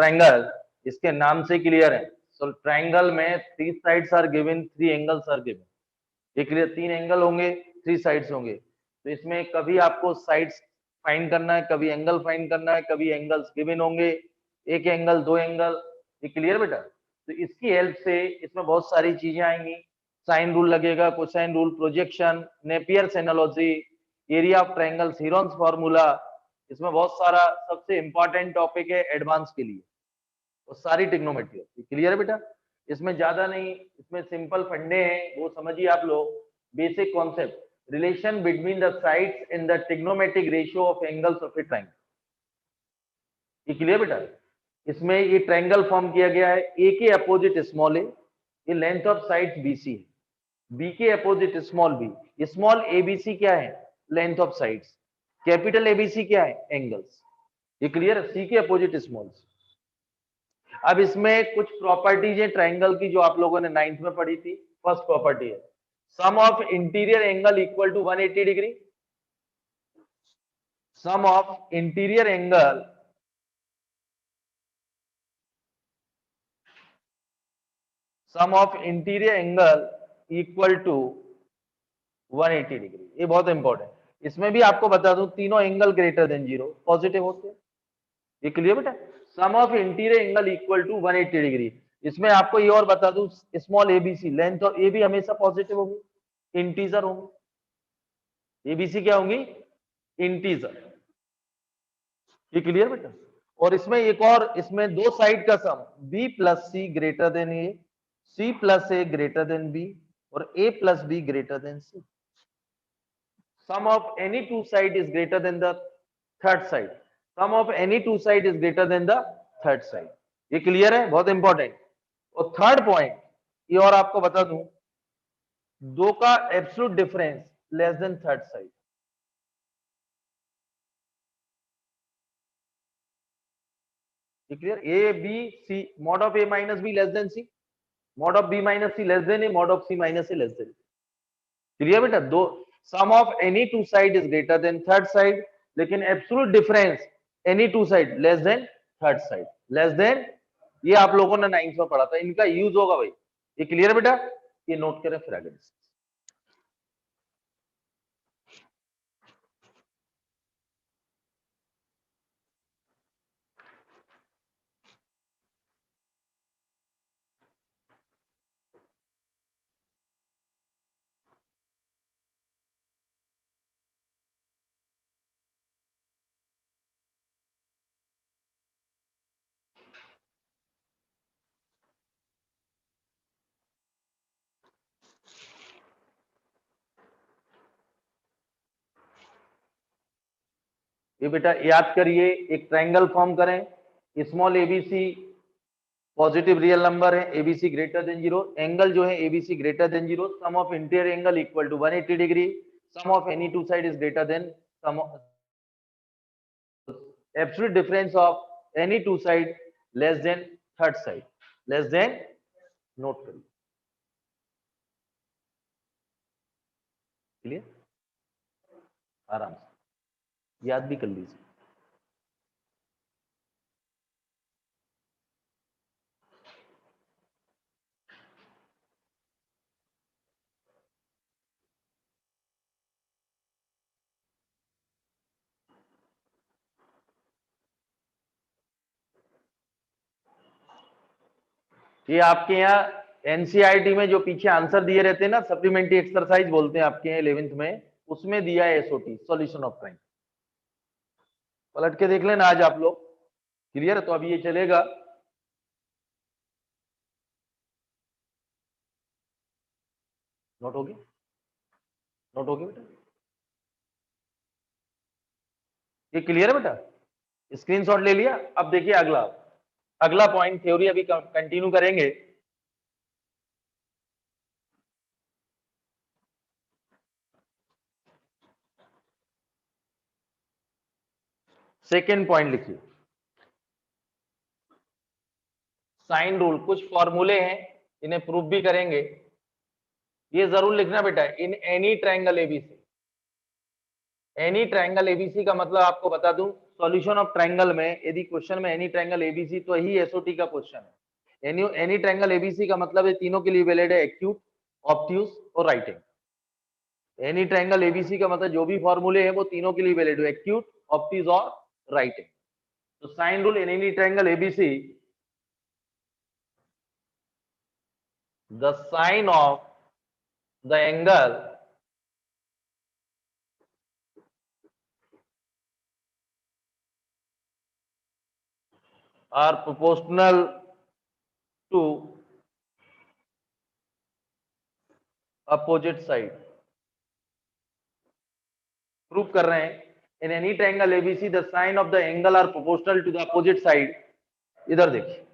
Triangle, इसके नाम से क्लियर है। सो ट्रायंगल में 3 sides are given, 3 angles are given. ये क्लियर, 3 एंगल होंगे, 3 साइड्स होंगे। तो इसमें कभी आपको साइड्स फाइंड करना है, कभी एंगल फाइंड करना है, कभी एंगल्स गिवन होंगे, एक एंगल, 2 एंगल। ये क्लियर बेटा? तो इसकी हेल्प से इसमें बहुत सारी चीजें आएंगी। साइन रूल लगेगा, cosine rule, projection, Napier's analogy, area of triangle, Heron's formula. इसमें बहुत सारा, सबसे इंपॉर्टेंट टॉपिक है एडवांस के लिए, वो सारी ट्रिग्नोमेट्री। क्लियर है बेटा? इसमें ज्यादा नहीं, इसमें सिंपल फंडे हैं, वो समझिए आप लोग। Basic concept, relation between the sides in the trigonometric ratio of angles of A triangle. ये क्लियर बेटा? इसमें ये ट्रायंगल फॉर्म किया गया है, ए के अपोजिट स्मॉल ए, ये लेंथ ऑफ साइड्स बीसी है, बी के opposite small b, small abc क्या है? Length of sides, capital ABC क्या है? एंगल्स। ये क्लियर है? सी के अपोजिट स्मॉल। अब इसमें कुछ प्रॉपर्टीज है ट्रायंगल की जो आप लोगों ने 9th में पढ़ी थी। फर्स्ट प्रॉपर्टी है sum of interior angle equal to 180 degree. Sum of interior angle equal to 180 degree. ये बहुत इंपॉर्टेंट। इसमें भी आपको बता दूं, तीनों एंगल ग्रेटर देन 0 पॉजिटिव होते हैं। ये क्लियर बेटा? Sum of interior angle equal to 180 degree. इसमें आपको ये और बता दूं, small ABC, length of A भी हमेशा पॉजिटिव होगी, इंटीजर होंगे। एबीसी क्या होंगी? इंटीजर। ये क्लियर बेटा? और इसमें एक और, इसमें दो साइड का sum, B plus C greater than A, C plus A greater than B, और A plus B greater than C. Sum of any two side is greater than the third side. Sum of any two side is greater than the third side. ये clear है? बहुत important. और third point ये और आपको बता दूं, दो का absolute difference less than third side. ये clear? A B C, mod of A minus B less than C, mod of B minus C less than A, mod of C minus A less than. Clear बेटा? दो, sum of any two side is greater than third side, लेकिन absolute difference any two side less than third side, less than. ये आप लोगों ने 9th में पढ़ा था, इनका यूज होगा भाई। ये क्लियर बेटा? ये नोट करें फिर आगे। ये बेटा याद करिए, एक ट्रायंगल फॉर्म करें, small abc positive real number है, एबीसी ग्रेटर देन 0, एंगल जो है ABC greater than 0, sum of interior angle equal to 180 degree, sum of any two side is greater than sum absolute difference of any two side less than third side, less than. Note करिए। Clear? आराम से याद भी कर लीजिए। ये आपके यहाँ एनसीईआरटी में जो पीछे आंसर दिए रहते हैं ना, सप्लीमेंट्री एक्सरसाइज बोलते हैं आपके यहाँ 11th में, उसमें दिया है एसओटी, सॉल्यूशन ऑफ ट्रायंगल। पलट के देख लेना आज आप लोग। क्लियर है? तो अभी ये चलेगा। नोट होगी? नोट होगी बेटा? ये क्लियर है बेटा? स्क्रीनशॉट ले लिया? अब देखिए अगला, अगला पॉइंट थ्योरी अभी कंटिन्यू करेंगे। सेकेंड पॉइंट लिखिए, साइन रूल। कुछ फॉर्मूले हैं, इन्हें प्रूफ भी करेंगे। ये जरूर लिखना बेटा, इन any triangle ABC. Any triangle ABC का मतलब आपको बता दूं, सॉल्यूशन ऑफ ट्रायंगल में यदि क्वेश्चन में एनी ट्रायंगल एबीसी, तो ही एसओटी का क्वेश्चन है। एनी ट्रायंगल एबीसी का मतलब है तीनों के लिए वैलिड है, एक्यूट, ऑब्ट्यूज और right angle. Any triangle ABC का मतलब जो भी फॉर्मूले हैं वो तीनों के लिए वैलिड है, एक्यूट, ऑब्ट्यूज और राइट एंगल। तो sine rule in any triangle ABC, the sine of the angle are proportional to opposite side। Prove कर रहे हैं in any triangle ABC the sine of the angle are proportional to the opposite side. इधर देखिए,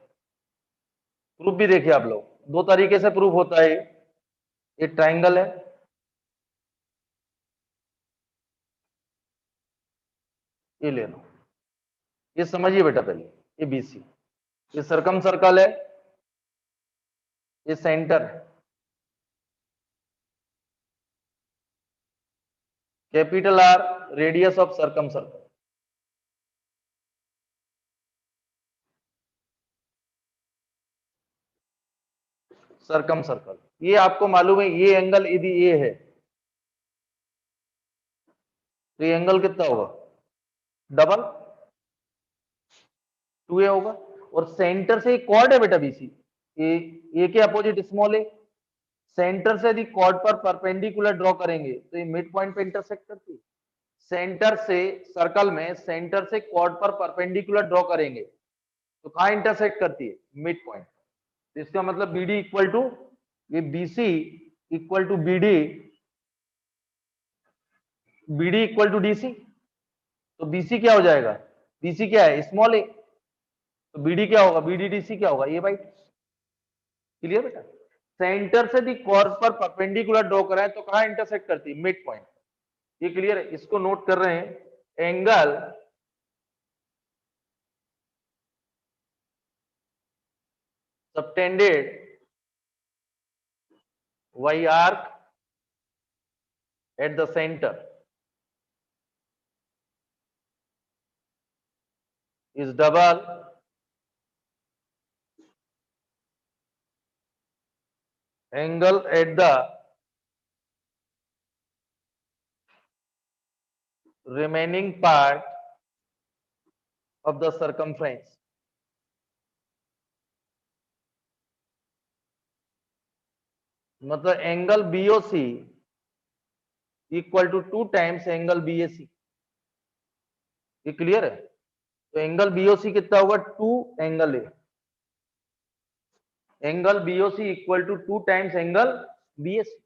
proof भी देखिए आप लोग, दो तरीके से प्रूफ होता है। ये ट्रायंगल है, ये ले लो, ये समझिए बेटा पहले, ये बीसी, ये सर्कम सर्कल है, ये सेंटर है, capital R radius of circum circle. Circum circle, ये आपको मालूम है, ये एंगल यदि ये है तो ये एंगल कितना होगा, डबल 2a होगा। और सेंटर से कॉर्ड है बेटा बीसी, ए के अपोजिट स्मॉल ए, सेंटर से यदि कॉर्ड पर परपेंडिकुलर ड्रॉ करेंगे तो ये मिड पॉइंट पे इंटरसेक्ट करती है। सेंटर से सर्कल में सेंटर से कॉर्ड पर परपेंडिकुलर ड्रॉ करेंगे तो कहां इंटरसेक्ट करती है, मिड पॉइंट। तो इसका मतलब बीडी इक्वल टू, ये BC equal to BD, BD equal to DC. तो बीसी क्या हो जाएगा, बीसी क्या है, स्मॉल ए, तो बीडी क्या होगा, बीडी डीसी क्या होगा, ये बाई। क्लियर बेटा। सेंटर से दी कॉर्ड पर परपेंडिकुलर ड्रॉ कराए तो कहां इंटरसेक्ट करती है, मिड पॉइंट। ये क्लियर है, इसको नोट कर रहे हैं। Angle subtended by arc at the centre is double angle at the remaining part of the circumference। मतलब angle BOC equal to 2 times angle BAC. ये क्लियर है। तो एंगल बीओसी कितना होगा, 2 angle A, angle BOC equal to 2 times angle BAC.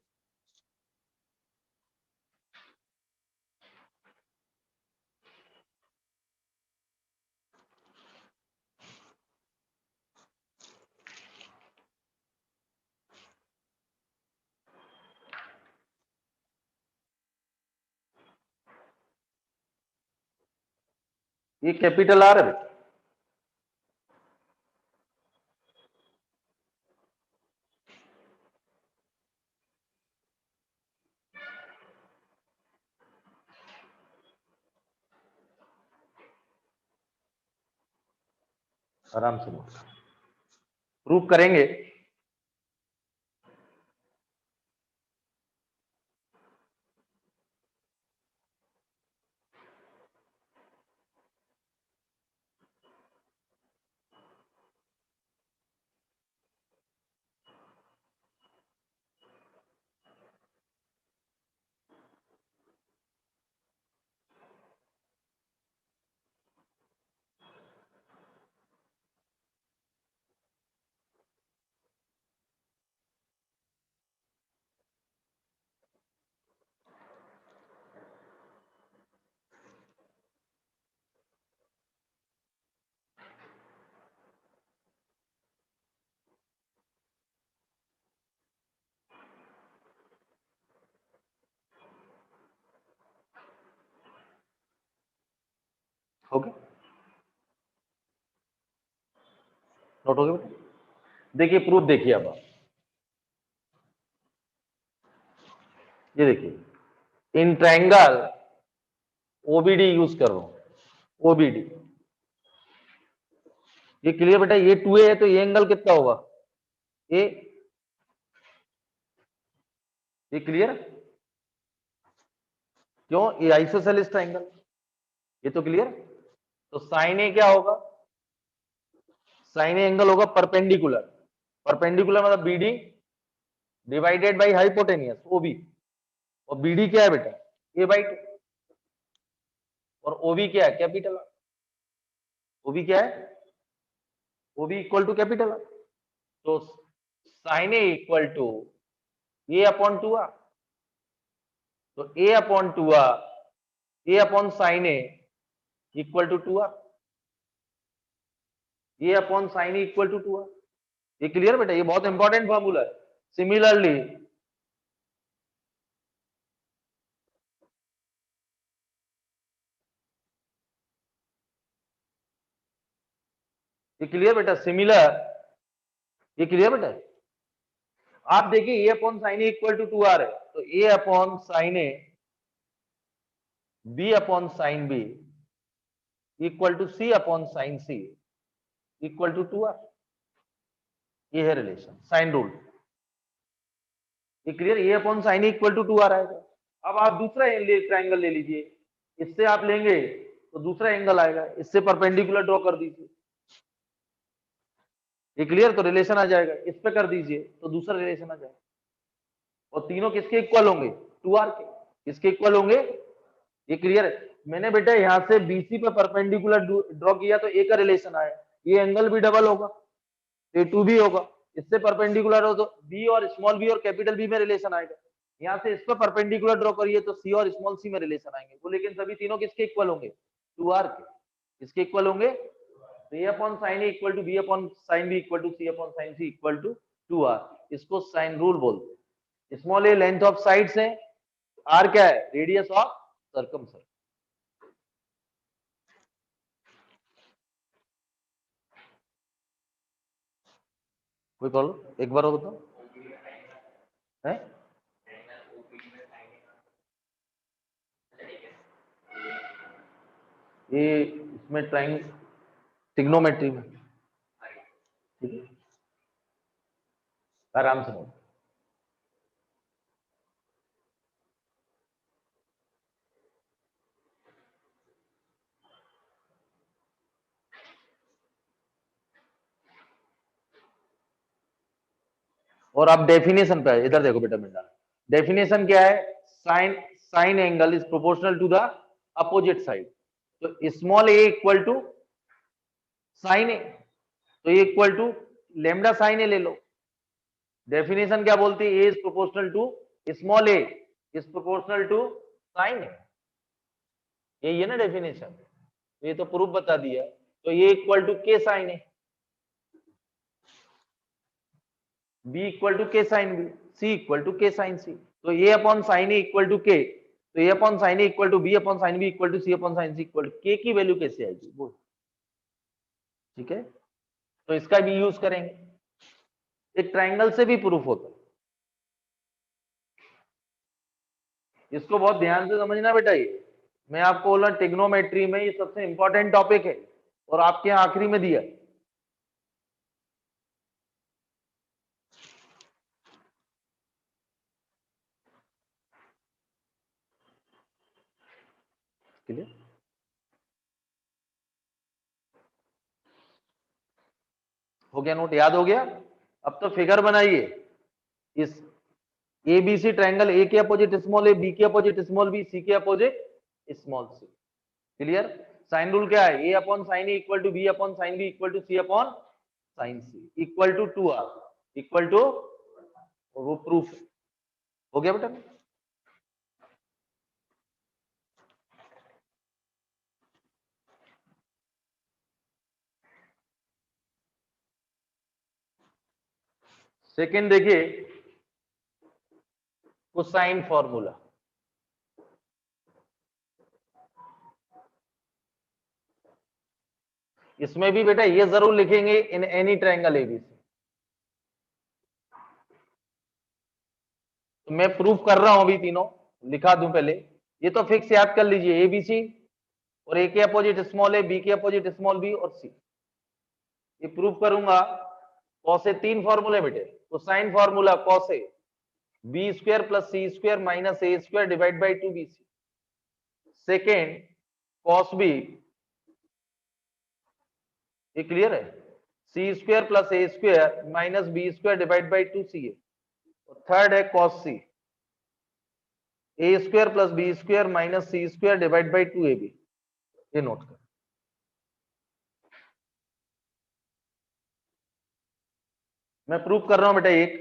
ये capital R है, आराम से प्रूफ करेंगे। हो गया, नोट हो गया बेटा। देखिए प्रूफ देखिए अब आप। ये देखिए, इन ट्रायंगल ओबीडी यूज कर रहा हूं, ओबीडी। ये क्लियर बेटा? ये 2A है तो ये एंगल कितना होगा? ए। ये क्लियर? क्यों? ये आइसोसेलेस ट्रायंगल, ये तो क्लियर। तो साइन ए क्या होगा? साइन ए एंगल होगा परपेंडिकुलर। परपेंडिकुलर मतलब बीडी डिवाइडेड बाई हाइपोटेनियस ओबी। और बीडी क्या है बेटा? ए बाई 2। और ओबी क्या है? Capital R. ओबी क्या है? OB equal to capital R. तो sine A equal to A upon 2 R. तो A upon 2 R, A upon sine A equal to 2 R. A upon sine A equal to 2 R. ये clear बेटा? ये बहुत important formula है। Similarly ये clear बेटा? Similar, ये क्लियर बेटा? आप देखिए A upon sine A equal to 2 R है, तो A upon sine A B upon sine B equal to C upon sine C equal to 2 R. ये है रिलेशन, साइन रूल। ये clear? A upon sine A equal to 2 R आएगा। अब आप दूसरा triangle ले लीजिए, इससे आप लेंगे तो दूसरा एंगल आएगा, इससे परपेंडिकुलर ड्रॉ कर दीजिए। ये क्लियर? तो रिलेशन आ जाएगा। इस पे कर दीजिए तो दूसरा रिलेशन आ जाएगा। और तीनों किसके इक्वल होंगे? 2 आर के। किसके इक्वल होंगे? ये क्लियर है? मैंने बेटा यहां से बीसी पे परपेंडिकुलर ड्रॉ किया तो ए का रिलेशन आया। ये एंगल भी डबल होगा, ये 2B होगा। इससे परपेंडिकुलर हो तो बी और स्मॉल बी और कैपिटल बी में रिलेशन आएगा। यहाँ से इस पर परपेंडिकुलर ड्रॉ करिए तो सी और स्मॉल सी में रिलेशन आएंगे वो, लेकिन सभी तीनों किसके इक्वल होंगे? 2 आर के। किसके इक्वल होंगे? तो A upon sine A equal to B upon sine B equal to C upon sine C equal to 2 R. इसको साइन रूल बोलते हैं। Small A length of sides है, आर क्या है? Radius of circumference. कोई problem? एक बार और बताओ है? ये इसमें ट्राइंगल ट्रिग्नोमेट्री में, ठीक है? आराम से नोट। और आप डेफिनेशन पे इधर देखो बेटा बेटा, डेफिनेशन क्या है? Sine sine angle is proportional to the opposite side. तो small A equal to sine A, तो A equal to lambda sine A ले लो। डेफिनेशन क्या बोलती है? A is proportional to small A is proportional to sine A. यही है ना डेफिनेशन? ये तो प्रूफ बता दिया। तो A equal to K sine A, B equal to K sine B, C equal to K sine C. तो A upon sine A equal to K, तो A upon sine A equal to B upon sine B equal to C upon sine C equal to K की value कैसे आएगी वो, ठीक है? तो इसका भी यूज करेंगे। एक ट्राइंगल से भी प्रूफ होता है, इसको बहुत ध्यान से समझना बेटा। ये मैं आपको बोला ट्रिग्नोमेट्री में ये सबसे इंपॉर्टेंट टॉपिक है और आपके यहाँ आखिरी में दिया। क्लियर? हो गया नोट? याद हो गया? अब तो फिगर बनाइए। इस एबीसी ट्रायंगल, ए के अपोजिट स्मॉल ए, बी के अपोजिट स्मॉल बी, सी के opposite small C. Clear? Sine rule क्या है? A upon sine A equal to B upon sine B equal to C upon sine C equal to 2 R equal to, वो proof हो गया बेटा। Second देखिए cosine formula. इसमें भी बेटा ये जरूर लिखेंगे इन एनी ट्रायंगल एबीसी। तो मैं प्रूफ कर रहा हूं अभी, तीनों लिखा दूं पहले। ये तो फिक्स याद कर लीजिए, एबीसी और ए के अपोजिट स्मॉल ए, बी के अपोजिट स्मॉल बी और सी। ये प्रूव करूंगा। कॉस ए 3 फॉर्मूले बेटे, तो sine formula cos A B square plus C square minus A square divide by 2bc। Second cos B, ये क्लियर है, C square plus A square minus B square divide by 2ca। और third है cos C A square plus B square minus C square divide by 2ab। ये note कर। मैं proof कर रहा हूं बेटा। एक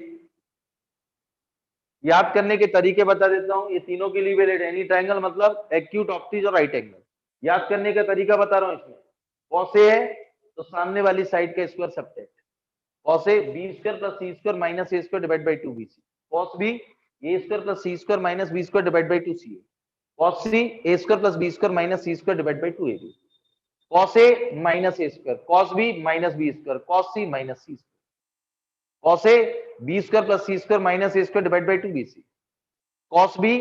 याद करने के तरीके बता देता हूं, ये तीनों के लिए वैलिड। एनी ट्रायंगल मतलब एक्यूट, ऑप्टिज और राइट एंगल। याद करने का तरीका बता रहा हूं। इसमें कॉस ए है तो सामने वाली साइड का square subtract, cos A B square plus C square minus A square divide by 2bc। Cos B A square plus C square minus B square divide by 2ca। Cos C A square plus B square minus C square divide by 2ab। Cos A minus A square, cos B minus B square, cos C minus C square. Cos A B square plus C square minus A square divide by 2bc। Cos B,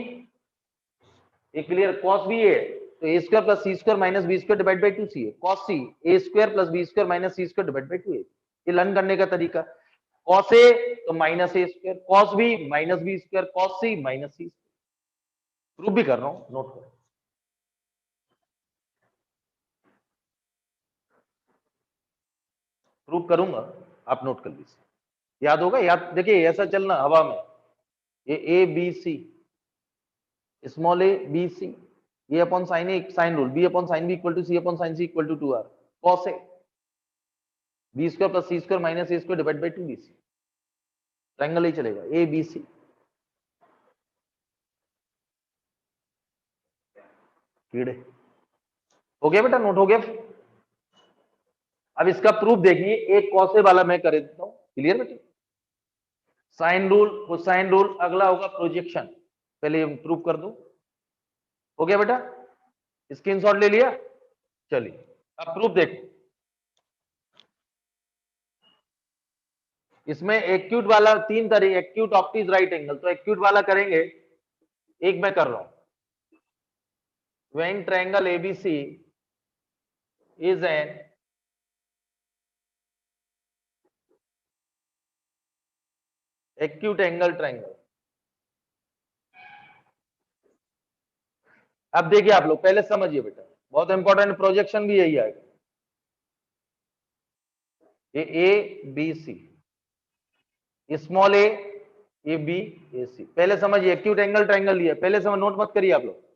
ये clear, cos B है तो A square plus C square minus B square divide by 2ca। Cos C A square plus B square minus C square divide by 2a। ये learn करने का तरीका। Cos A तो minus A square, cos B minus B square, cos C minus C square. Proof भी कर रहा हूं, note करो। प्रूफ करूंगा, आप नोट कर लीजिए। याद होगा, याद देखिए ऐसा चलना हवा में। ये A B C, small A B C, A upon sine A sine rule, B upon sine B equal to C upon sine C equal to 2r। Cos A B square plus C square minus A square divide by 2bc। Triangle ही चलेगा A B सी। कीड़े हो गया बेटा, note हो गया। अब इसका प्रूफ देखिए, एक कॉसे वाला मैं कर देता हूं। क्लियर बेटा, साइन रूल, कोसाइन रूल, अगला होगा प्रोजेक्शन। पहले प्रूफ कर दो। हो गया बेटा, स्क्रीनशॉट ले लिया। चलिए अब प्रूफ देखो। इसमें एक्यूट वाला 3 तरीके, एक्यूट, ऑप्टिज, राइट एंगल। तो एक्यूट वाला करेंगे, एक मैं कर रहा हूं। When triangle ABC is an acute angle triangle. अब देखिए आप लोग पहले समझिए बेटा, बहुत इंपॉर्टेंट, प्रोजेक्शन भी यही आएगा। ये A B C, small A B A C. पहले समझिए, एक्यूट एंगल ट्रायंगल लिया, पहले समझ, नोट मत करिए आप लोग।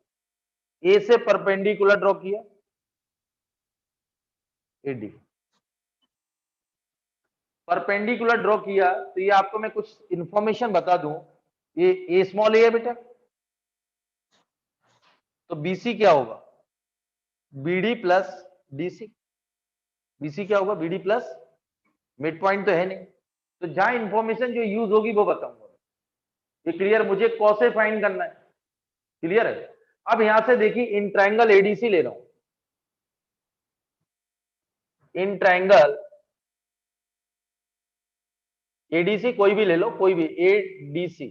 ए से परपेंडिकुलर ड्रॉ किया, एडी परपेंडिकुलर ड्रॉ किया। तो ये आपको मैं कुछ इंफॉर्मेशन बता दूं। ये ए स्मॉल ए है बेटा, तो बीसी क्या होगा, बीडी प्लस डीसी। बीसी क्या होगा, बीडी प्लस, मिड पॉइंट तो है नहीं, तो जहां इंफॉर्मेशन जो यूज होगी वो बताऊंगा। ये क्लियर, मुझे कॉसे फाइंड करना है। क्लियर है। अब यहां से देखिए, इन ट्रायंगल एडीसी ले रहा हूं, इन ट्रायंगल एडीसी कोई भी ले लो, कोई भी, एडीसी।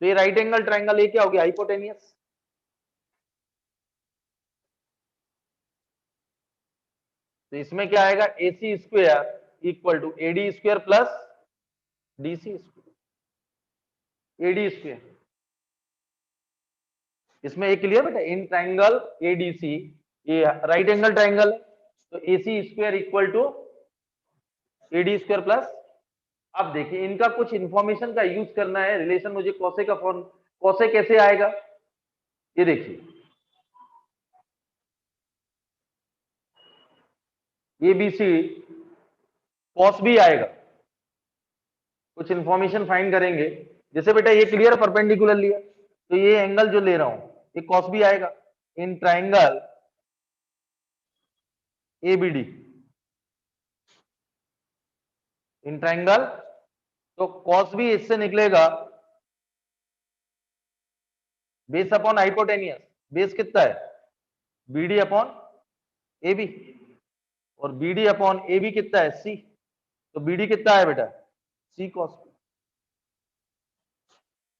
तो ये राइट एंगल ट्रायंगल, ये क्या हो गया, हाइपोटेनियस। तो इसमें क्या आएगा, AC square equal to AD square plus DC square, AD square. इसमें एक क्लियर बेटा, इन ट्रायंगल ADC, ये राइट एंगल ट्रायंगल है, तो AC square equal to AD square plus. अब देखिए, इनका कुछ इंफॉर्मेशन का यूज करना है, रिलेशन मुझे कॉसे का फॉर्म, कॉसे कैसे आएगा, ये देखिए। ABC कॉस भी आएगा, कुछ इंफॉर्मेशन फाइंड करेंगे। जैसे बेटा ये क्लियर परपेंडिकुलर लिया, तो ये एंगल जो ले रहा हूं ये कॉस भी आएगा। इन ट्रायंगल एबीडी, इन ट्रायंगल, तो कॉस भी इससे निकलेगा बेस अपॉन हाइपोटेनियस। बेस कितना है, बीडी अपॉन एबी, और बीडी अपॉन एबी कितना है, सी। तो बीडी कितना है बेटा, सी कॉस।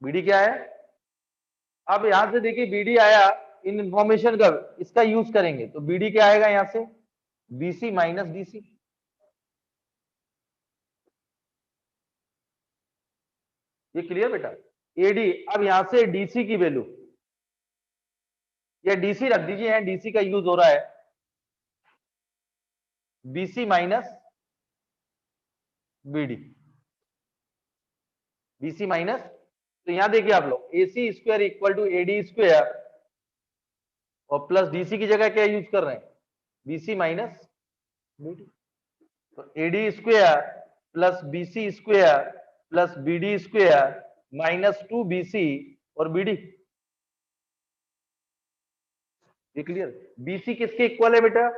बीडी क्या है, अब यहां से देखिए बीडी आया इन इंफॉर्मेशन का इसका यूज करेंगे तो बीडी क्या आएगा यहां से बीसी माइनस डीसी। ये क्लियर बेटा। एडी अब यहां से डीसी की वैल्यू या डीसी रख दीजिए, यहां डीसी का यूज हो रहा है BC minus BD, BC minus, तो यहां देखिए आप लोग AC square equal to AD square और प्लस डीसी की जगह क्या यूज कर रहे हैं बीसी माइनस बीडी, तो AD square plus BC square plus BD square minus 2bc और बीडी। ये क्लियर। बीसी किसके इक्वल है बेटा,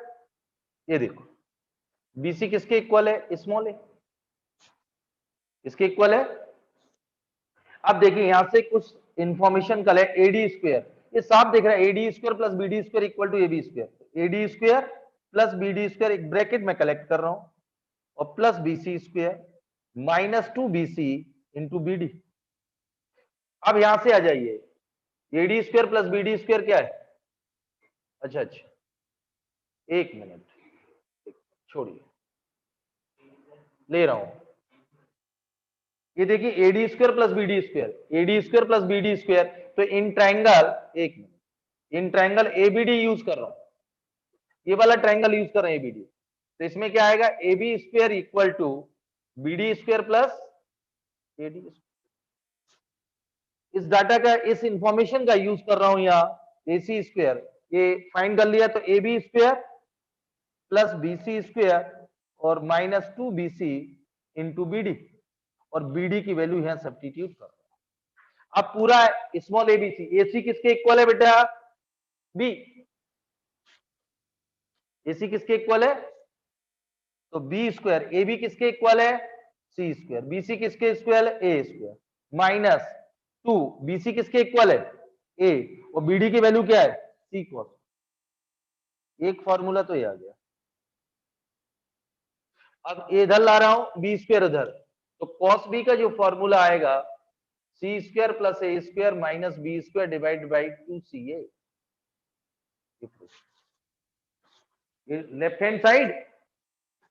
ये देखो बीसी किसके इक्वल है स्मॉल ए, इसके इक्वल है। अब देखिए यहां से कुछ इंफॉर्मेशन कल है एडी स्क्वायर, ये साफ दिख रहा है AD square plus BD square equal to AB square, AD square plus BD square एक ब्रैकेट में कलेक्ट कर रहा हूं और plus BC square minus 2bc into BD. अब यहां से आ जाइए AD square plus BD square क्या है, अच्छा एक मिनट छोड़िए ले रहा हूं, ये देखिए AD square plus BD square, AD square plus BD square, तो इन ट्रायंगल एक minute in triangle ABD use कर रहा हूं, ये वाला ट्रायंगल यूज कर रहे हैं एबीडी, तो इसमें क्या आएगा AB square equal to BD square plus AD. इस डाटा का इस इंफॉर्मेशन का यूज कर रहा हूं यहां एसी स्क्वायर, ये फाइंड कर लिया तो AB square plus BC square और माइनस 2bc इंटू बीडी और बीडी की वैल्यू यहां सब्स्टिट्यूट कर रहा हूं। अब पूरा स्मॉल एबीसी, एसी किसके इक्वल है बेटा बी, एसी किसके इक्वल है तो बी स्क्वायर, ए बी किसके इक्वल है सी स्क्वायर, बीसी किसके इक्वल है ए स्क्वायर माइनस 2 बीसी किसके इक्वल है ए और बीडी की वैल्यू क्या है सी कॉस। एक फॉर्मूला तो ये आ गया। अब इधर ला रहा हूं बी स्क्वायर उधर, तो कॉस बी का जो फॉर्मूला आएगा C square plus A square minus B square divide by 2ca, ये लेफ्ट हैंड साइड।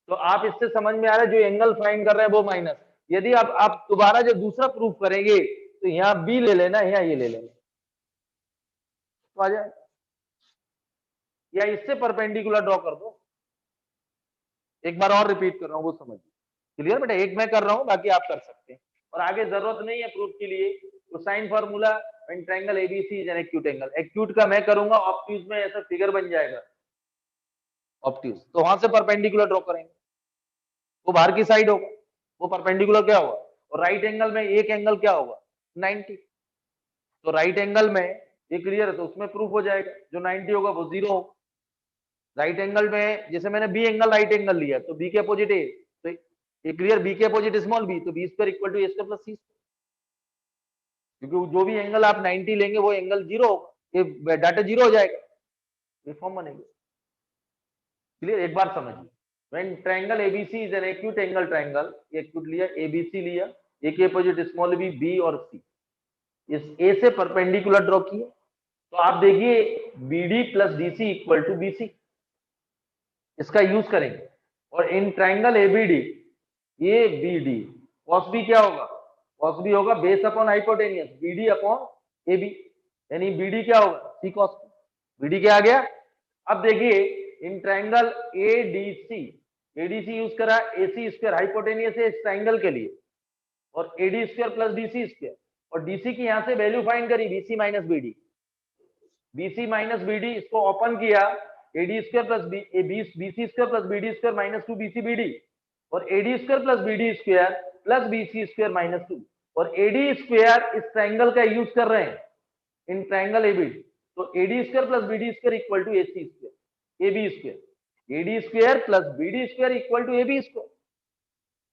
तो आप इससे समझ में आ रहा है जो एंगल फाइंड कर रहे हैं वो माइनस, यदि आप दोबारा जो दूसरा प्रूफ करेंगे तो यहां बी ले लेना यहां ये ले लेना तो आ जाए, या इससे परपेंडिकुलर ड्रॉ कर दो। एक बार और रिपीट कर रहा हूं वो समझिए, क्लियर बेटा, एक मैं कर रहा हूं बाकी आप कर सकते हैं और आगे जरूरत नहीं है प्रूफ के लिए। तो sine formula when triangle ABC is an acute angle, acute का मैं करूंगा, ऑब्ट्यूज में ऐसा फिगर बन जाएगा ऑब्ट्यूज, तो वहां से परपेंडिकुलर ड्रॉ करेंगे, वो बाहर की साइड होगा, वो परपेंडिकुलर क्या होगा, और राइट एंगल में एक एंगल क्या होगा 90, तो राइट एंगल में ये क्लियर है तो उसमें प्रूफ हो जाएगा, जो 90 होगा वो 0 होगा। राइट एंगल में जैसे मैंने बी एंगल राइट एंगल लिया तो बी के अपोजिट ए, तो ये क्लियर बी के अपोजिट स्मॉल बी, तो B square equal to A square plus C, क्योंकि जो भी एंगल आप 90 लेंगे वो एंगल 0 होगा, ये डाटा 0 हो जाएगा, ये फॉर्म बनेगा। क्लियर, एक बार समझिए when triangle ABC is an acute angle triangle, acute लिया ABC लिया, ए के अपोजिट स्मॉल बी बी और सी, इस ए से परपेंडिकुलर ड्रॉ किया तो आप देखिए BD plus DC equal to BC, इसका यूज करेंगे और इन ट्रायंगल ABD ये BD cos B क्या होगा, cos B होगा base upon hypotenuse BD upon AB, यानी BD क्या होगा C cos B, BD क्या आ गया। अब देखिए इन ट्रायंगल ADC यूज करा AC स्क्वायर हाइपोटेनियस है इस ट्रायंगल के लिए और AD square plus BC square और DC की यहां से वैल्यू फाइंड करी BC minus BD, BC minus BD, इसको ओपन किया AD square plus BC square plus BD square minus 2BC BD और AD square plus BD square plus BC square minus 2 और AD square इस triangle का use कर रहे हैं in triangle ABD, तो AD square plus BD square equal to AC square AB square, AD square plus BD square equal to AB square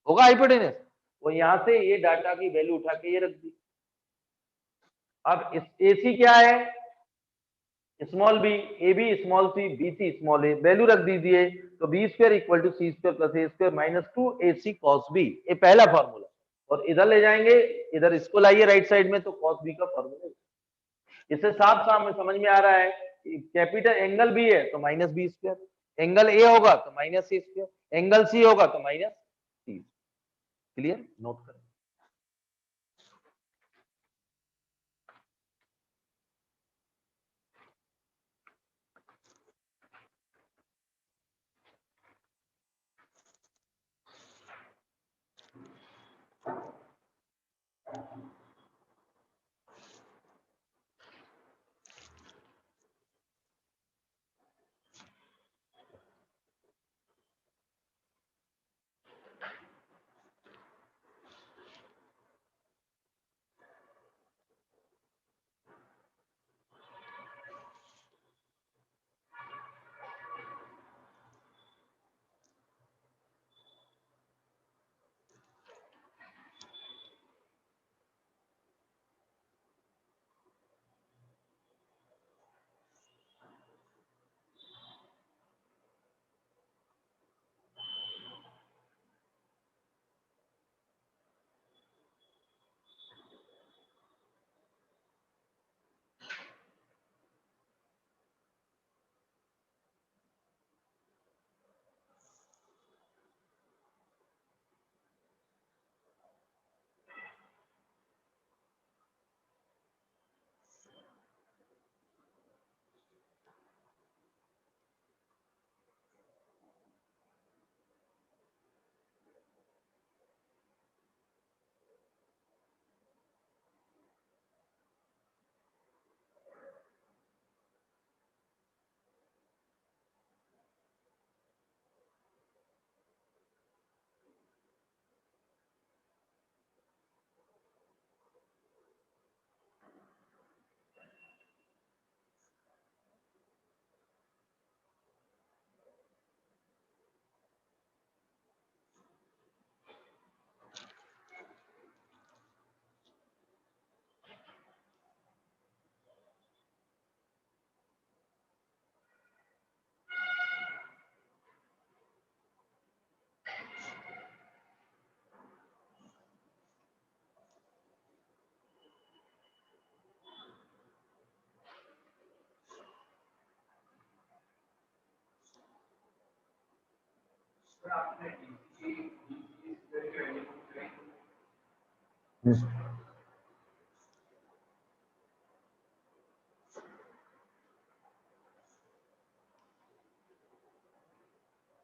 होगा hypotenuse, और यहां से ये डाटा की वैल्यू उठा के ये रख दी। अब इस AC क्या है small b, AB small c, BC small a, value रख दीजिए तो B square equal to C square plus A square minus 2AC cos B, ये पहला फॉर्मूला, और इधर ले जाएंगे इधर इसको लाइए राइट साइड में तो cos B का फॉर्मूला, इससे साफ साफ में समझ में आ रहा है कैपिटल एंगल बी है तो minus B square, angle A होगा तो minus A square, angle C होगा तो माइनस सी। क्लियर, नोट करें।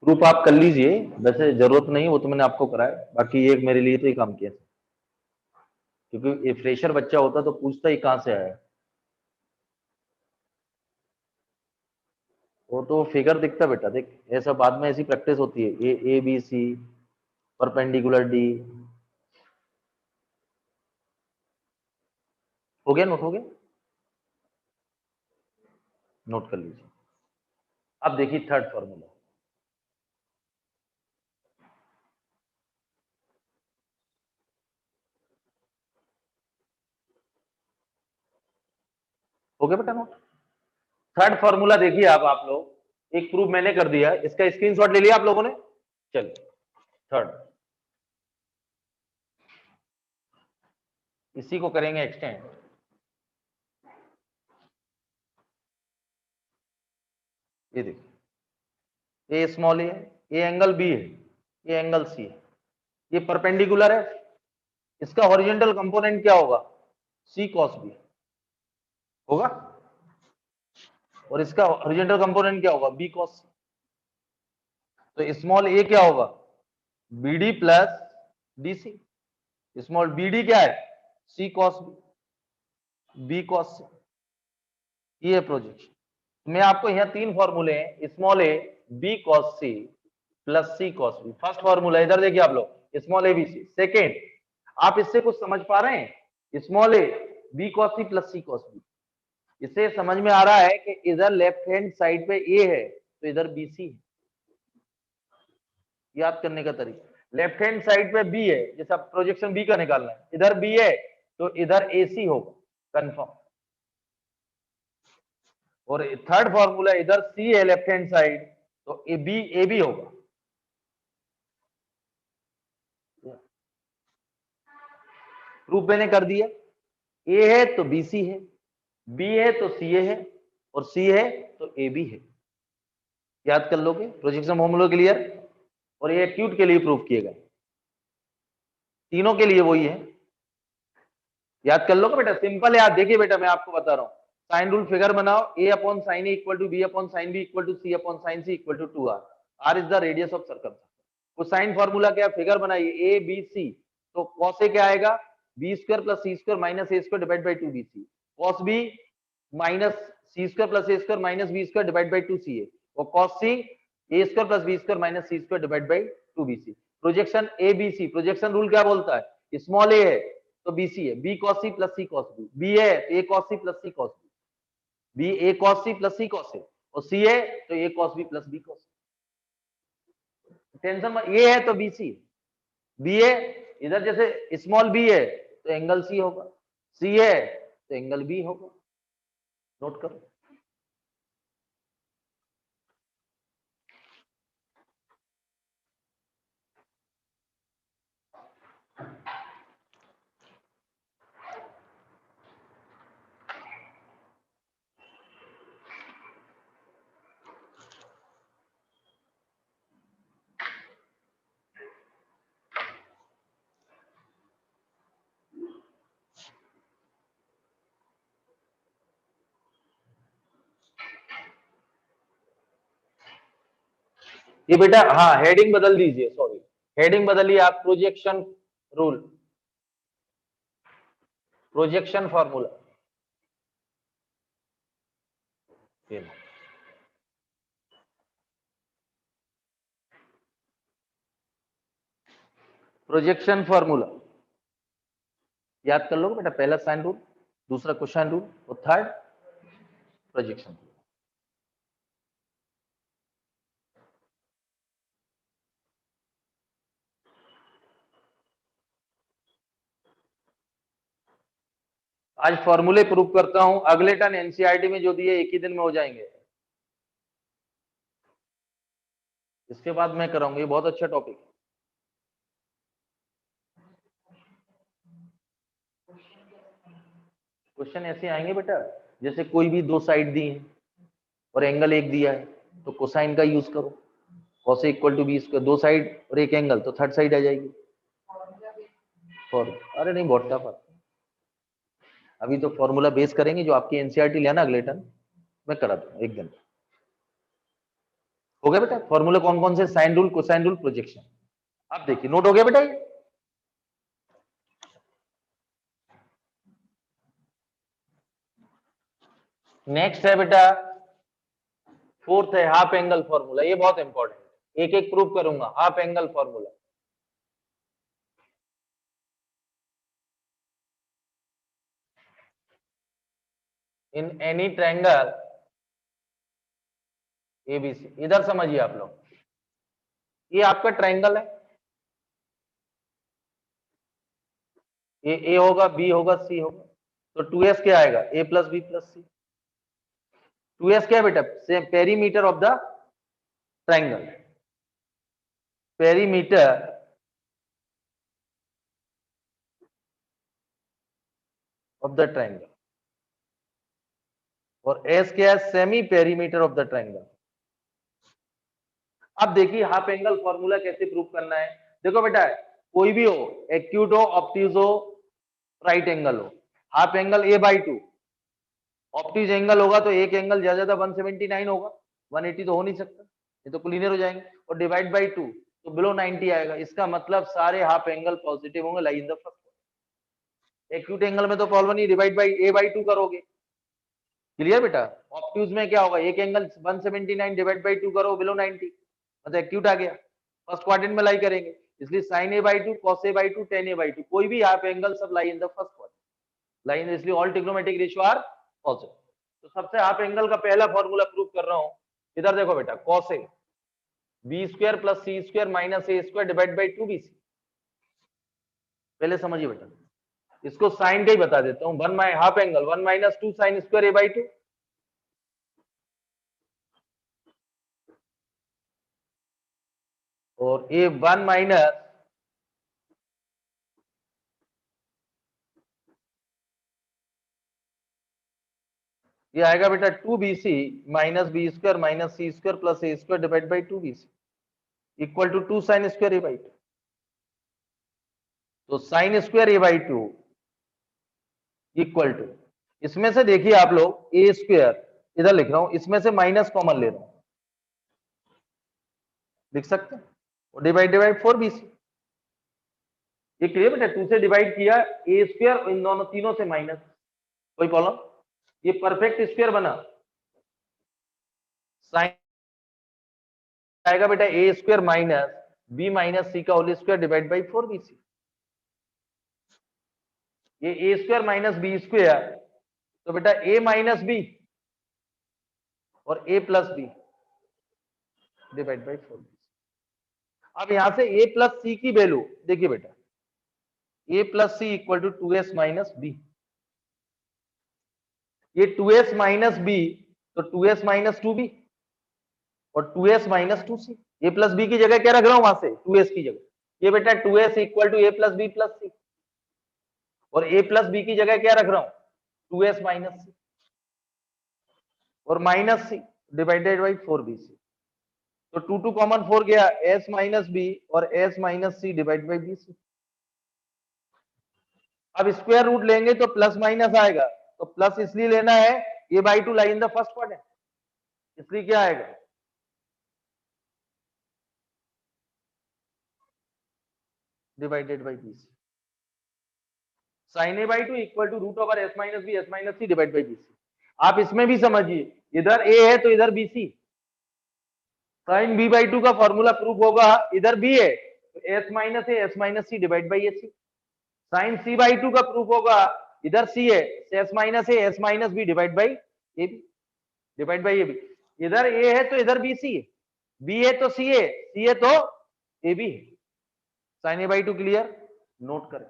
प्रूफ आप कर लीजिए, वैसे जरूरत नहीं, वो तो मैंने आपको कराया, बाकी ये मेरे लिए तो ही काम किया, क्योंकि ये फ्रेशर बच्चा होता तो पूछता ही कहां से आया, वो तो फिगर दिखता बेटा, देख ऐसा बाद में ऐसी प्रैक्टिस होती है, A B C perpendicular D. हो गया, नोट हो गया, नोट कर लीजिए। अब देखिए थर्ड फॉर्मूला, हो गया बेटा नोट। थर्ड फॉर्मूला देखिए, आप लोग, एक प्रूफ मैंने कर दिया, इसका स्क्रीनशॉट ले लिया आप लोगों ने। चलिए थर्ड, इसी को करेंगे एक्सटेंड। ये देखिए, ए स्मॉल ए है, ये एंगल बी है, ये एंगल सी है, ये परपेंडिकुलर है, इसका हॉरिजॉन्टल कंपोनेंट क्या होगा, सी कॉस बी होगा, और इसका हॉरिजॉन्टल कंपोनेंट क्या होगा, बी कॉस सी। तो स्मॉल ए क्या होगा, B D plus D C, small B D क्या है, C cos B cos C. ये प्रोजेक्शन मैं आपको यहाँ तीन फॉर्मूले हैं, स्मॉल ए B cos C plus C cos B. First formula इधर देखिए आप लोग, स्मॉल ए बी सी। सेकेंड, आप इससे कुछ समझ पा रहे हैं, स्मॉल ए B cos C plus C cos B, इससे समझ में आ रहा है कि इधर लेफ्ट हैंड साइड पे ए है तो इधर बी सी है। याद करने का तरीका, लेफ्ट हैंड साइड पे बी है, जैसा प्रोजेक्शन बी का निकालना है, इधर बी है तो इधर ए सी होगा कंफर्म। और थर्ड फॉर्मूला, इधर सी है लेफ्ट हैंड साइड तो ए बी होगा। प्रूफ मैंने कर दिया, ए है तो बी सी है, बी है तो सी ए है, और सी है तो ए भी है। याद कर लोगे प्रोजेक्शन फॉर्मूला क्लियर, और ये एक्यूट के लिए प्रूव किएगा, तीनों के लिए वही है। याद कर लोगे बेटा, सिंपल है। आप देखिए बेटा, मैं आपको बता रहा हूँ, साइन रूल फिगर बनाओ, A upon sine A equal to B upon sine B equal to C upon sine C equal to 2r। r is the radius of circum. Cosine formula क्या, फिगर बनाइए A B C, तो cos A क्या आएगा, B square plus C square minus A square divide by 2bc, cos B minus C square plus A square minus B square divide by 2ca, और cos C A square plus B square minus C square divide by 2bc। Projection A B C, projection rule क्या बोलता है, small A है तो BC है, B cos C plus C cos B है तो A cos C plus C cos B A cos C plus C cos A, और C है तो A cos B plus B cos. Tension मत, ये है तो बीसी, बी है इधर जैसे स्मॉल बी है तो एंगल सी होगा, सी है तो एंगल बी होगा। नोट करो। ये बेटा हाँ, हेडिंग बदल दीजिए, सॉरी हेडिंग बदलिए आप, projection rule, projection formula. Projection formula याद कर लो बेटा, पहला साइन रूल, दूसरा कोसाइन रूल, और थर्ड प्रोजेक्शन। आज फॉर्मूले प्रूव करता हूं, अगले टर्न एनसीईआरटी में जो दिए एक ही दिन में हो जाएंगे, इसके बाद मैं कराऊंगा, ये बहुत अच्छा टॉपिक है। क्वेश्चन ऐसे आएंगे बेटा, जैसे कोई भी दो साइड दी है और एंगल एक दिया है, तो कोसाइन का यूज करो, cos equal to B square, दो साइड और एक एंगल, तो थर्ड साइड आ जाएगी। अरे नहीं, बहुत टफ है, अभी तो फॉर्मूला बेस करेंगे, जो आपकी एनसीईआरटी लेना अगले टर्न मैं करा दूंगा एक दिन। हो गया बेटा फॉर्मूला कौन कौन से, sine rule, cosine rule, projection. अब देखिए नोट हो गया बेटा ये। नेक्स्ट है बेटा, फोर्थ है हाफ एंगल फॉर्मूला, ये बहुत इंपॉर्टेंट है, एक एक प्रूव करूंगा। हाफ एंगल फॉर्मूला, इन एनी ट्रायंगल एबीसी, इधर समझिए आप लोग, ये आपका ट्रायंगल है, ये ए होगा, बी होगा, सी होगा, तो 2s क्या आएगा, ए प्लस बी प्लस सी। 2s क्या है बेटा, perimeter of the triangle, perimeter of the triangle, और एस क्या है, semi perimeter of the triangle. अब देखिए हाफ एंगल फॉर्मूला कैसे प्रूव करना है। देखो बेटा, कोई भी हो, एक्यूट हो, ऑब्ट्यूज हो, राइट एंगल हो, half angle a/2, obtuse angle होगा तो एक एंगल ज्यादा 179 होगा, 180 तो हो नहीं सकता, ये तो कोलिनियर हो जाएंगे, और डिवाइड बाई 2 तो बिलो 90 आएगा। इसका मतलब सारे हाफ एंगल पॉजिटिव होंगे, lie in the first. Acute angle में तो प्रॉब्लम नहीं, डिवाइड बाई a/2 करोगे। क्लियर बेटा, ऑब्ट्यूज में क्या होगा, एक एंगल 179 डिवाइड बाई 2 करो, बिलो 90, मतलब एक्यूट आ गया, फर्स्ट क्वाड्रेंट में लाई करेंगे, इसलिए sign a/2, cos a/2, ten a/2, कोई भी हाफ एंगल सब lie in the first quadrant, line, इसलिए all trigonometric ratio are positive. तो सबसे हाफ एंगल का पहला फॉर्मूला प्रूव कर रहा हूं, इधर देखो बेटा, cos A B square plus C square minus A square divide by 2bc। पहले समझिए बेटा, इसको साइन का ही बता देता हूं, one half angle 1 minus 2 sine square a/2, और ए 1 माइनस ये आएगा बेटा 2bc minus B square minus C square plus A square divide by 2bc equal to 2 sine square A by 2। तो sine square A by 2 equal to, इसमें से देखिए आप लोग ए स्क्वायर इधर लिख रहा हूं, इसमें से माइनस कॉमन ले रहा हूं, लिख सकते हैं, डिवाइड डिवाइड 4bc। ये क्लियर बेटा, 2 से डिवाइड किया ए स्क्वायर, इन दोनों तीनों से माइनस, कोई प्रॉब्लम? ये परफेक्ट स्क्वायर बना, साइन आएगा बेटा A square minus B minus C का whole square divide by 4bc। ये A square minus B square, तो बेटा ए माइनस बी और A plus B divide by 4bc। अब यहां से ए प्लस सी की वैल्यू देखिए बेटा, A plus C equal to 2s minus B. ये 2s माइनस बी, तो 2s माइनस 2b और 2s माइनस 2c। ए प्लस बी की जगह क्या रख रहा हूं, वहां से 2s की जगह, ये बेटा 2s equal to A plus B plus C, और ए प्लस बी की जगह क्या रख रहा हूं, 2s माइनस सी और minus C divided by 4bc। तो 2 कॉमन 4 गया, s माइनस बी और s minus C divide by bc। अब स्क्वायर रूट लेंगे तो प्लस माइनस आएगा, तो प्लस इसलिए लेना है A by 2 lie in the first quadrant, इसलिए क्या आएगा, divided by bc। Sine A by 2 equal to root over s minus C divide by bc। आप इसमें भी समझिए, इधर a है तो इधर bc, साइन b बाई 2 का फॉर्मूला प्रूफ होगा, इधर b है तो s minus C divide by ac। Sine c by 2 का प्रूफ होगा, इधर c है s minus B divide by ab, divide by ab। इधर a है तो इधर bc है, b है तो c है, c है तो ab है। Sine A by 2 clear, note करें,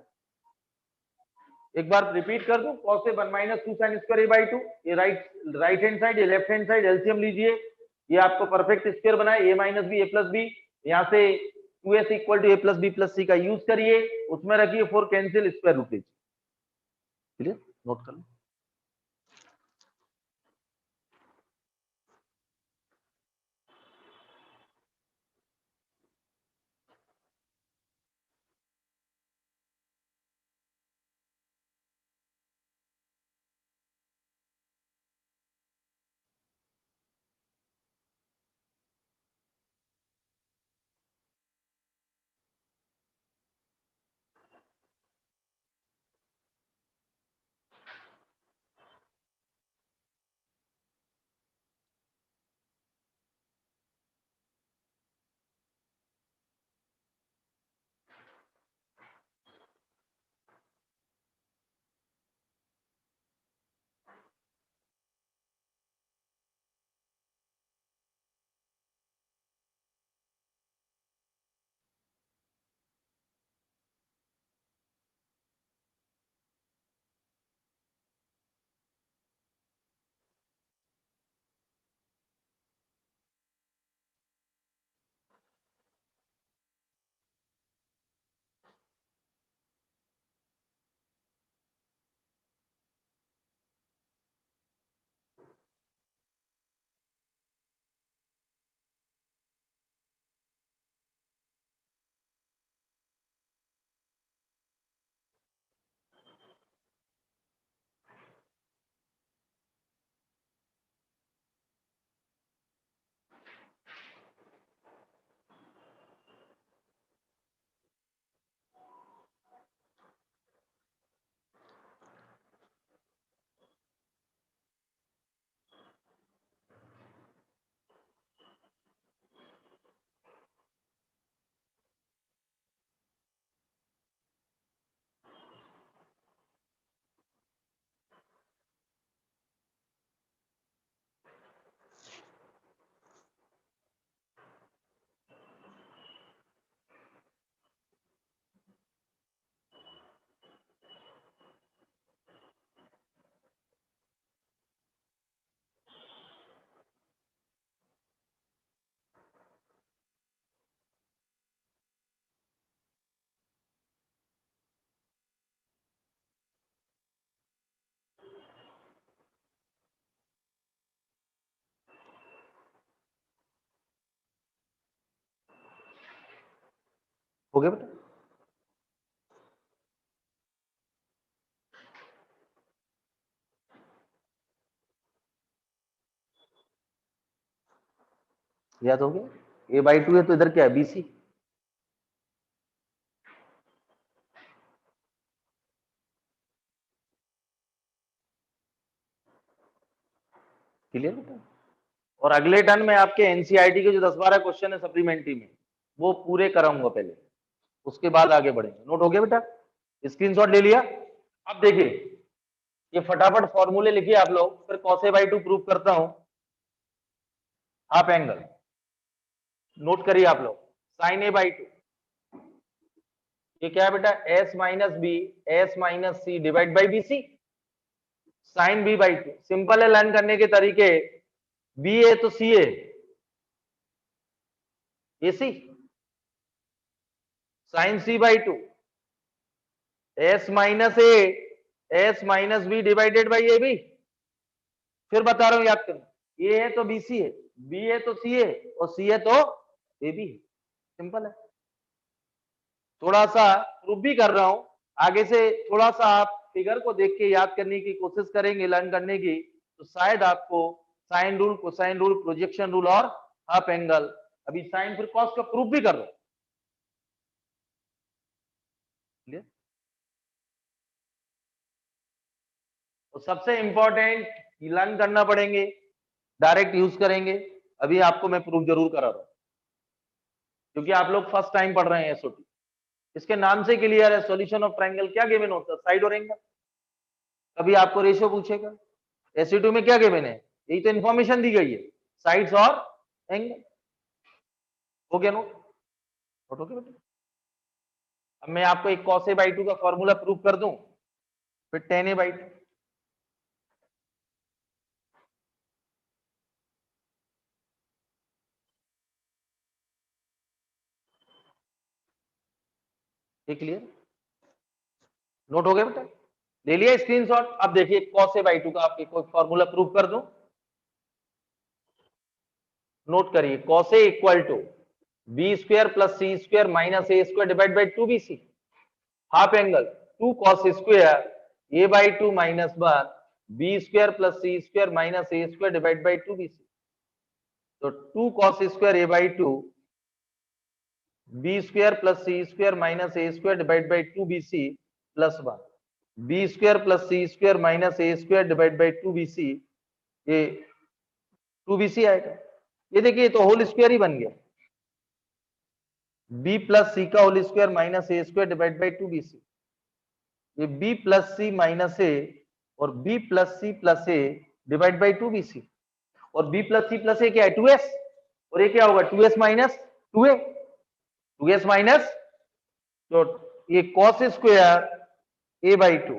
एक बार रिपीट कर दूं, cos A 1 minus 2 sine square A by 2, ये राइट हैंड साइड, ये लेफ्ट हैंड साइड, एलसीएम लीजिए, ये आपको परफेक्ट स्क्वायर बना है, A minus B A plus B, यहाँ से 2s equal to A plus B plus C का यूज करिए, उसमें रखिए 4 कैंसिल, स्क्वायर रूट लीजिए। क्लियर, नोट कर लो। हो गया बेटा? याद हो गया? a/2 है तो इधर क्या है, BC। क्लियर बेटा? और अगले टर्न में आपके एनसीईआरटी के जो 10-12 क्वेश्चन है सप्लीमेंट्री में, वो पूरे कराऊंगा पहले, उसके बाद आगे बढ़ेंगे। नोट हो गया बेटा? स्क्रीनशॉट ले लिया? अब देखिए, ये फटाफट फॉर्मूले लिखिए आप लोग, फिर cos a/2 प्रूव करता हूं। हाफ एंगल नोट करिए आप लोग, sin a/2 ये क्या है बेटा, s minus B s minus C divide by B C. Sine b/2 simple है लर्न करने के तरीके, बी है तो सी है, A C sine c/2 s minus A s minus B divided by A B. फिर बता रहा हूं याद करो, ए है तो बी सी है, बी है तो सी है, और सी है तो ए बी है। सिंपल है। थोड़ा सा प्रूफ भी कर रहा हूं, आगे से थोड़ा सा आप फिगर को देख के याद करने की कोशिश करेंगे, लर्न करने की, तो शायद आपको sine rule, cosine rule, projection rule और हाफ एंगल, अभी साइन फिर कॉस का प्रूफ भी कर रहा हूं। तो सबसे इंपॉर्टेंट लर्न करना पड़ेंगे, डायरेक्ट यूज करेंगे। अभी आपको मैं प्रूफ जरूर करा रहा हूं, क्योंकि आप लोग फर्स्ट टाइम पढ़ रहे हैं एसओटी। इसके नाम से क्लियर है, सॉल्यूशन ऑफ ट्रायंगल क्या गिवन होता है, साइड और एंगल। कभी आपको रेशियो पूछेगा, एसई2 में क्या गिवन है, यही तो इंफॉर्मेशन दी गई है, साइड्स और एंगल। हो गया नोट? नोट हो गया बेटा? अब मैं आपको एक cos a/2 का फॉर्मूला प्रूव कर दूं, फिर tan a/2। क्लियर? नोट हो गया बेटा? ले लिया स्क्रीनशॉट? अब देखिए cos a/2 का आपके कोई फॉर्मूला प्रूव कर दूं। नोट करिए, cos a equal to B square plus C square minus A square divide by 2bc। Half angle 2 cos square a/2 minus 1 B square plus C square minus A square divide by 2bc। तो 2 cos square a/2 B square plus C square minus A square divide by 2bc प्लस 1 B square plus C square minus A square divide by 2bc, ये 2bc आएगा। ये देखिए तो whole square ही बन गया, b plus C का whole square minus A square divide by 2bc। ये b plus C minus A और b plus A divide by 2bc, और b प्लस ए क्या है, 2s, और ये क्या होगा 2s minus 2a, 2s minus, तो ये cos स्क्वायर a/2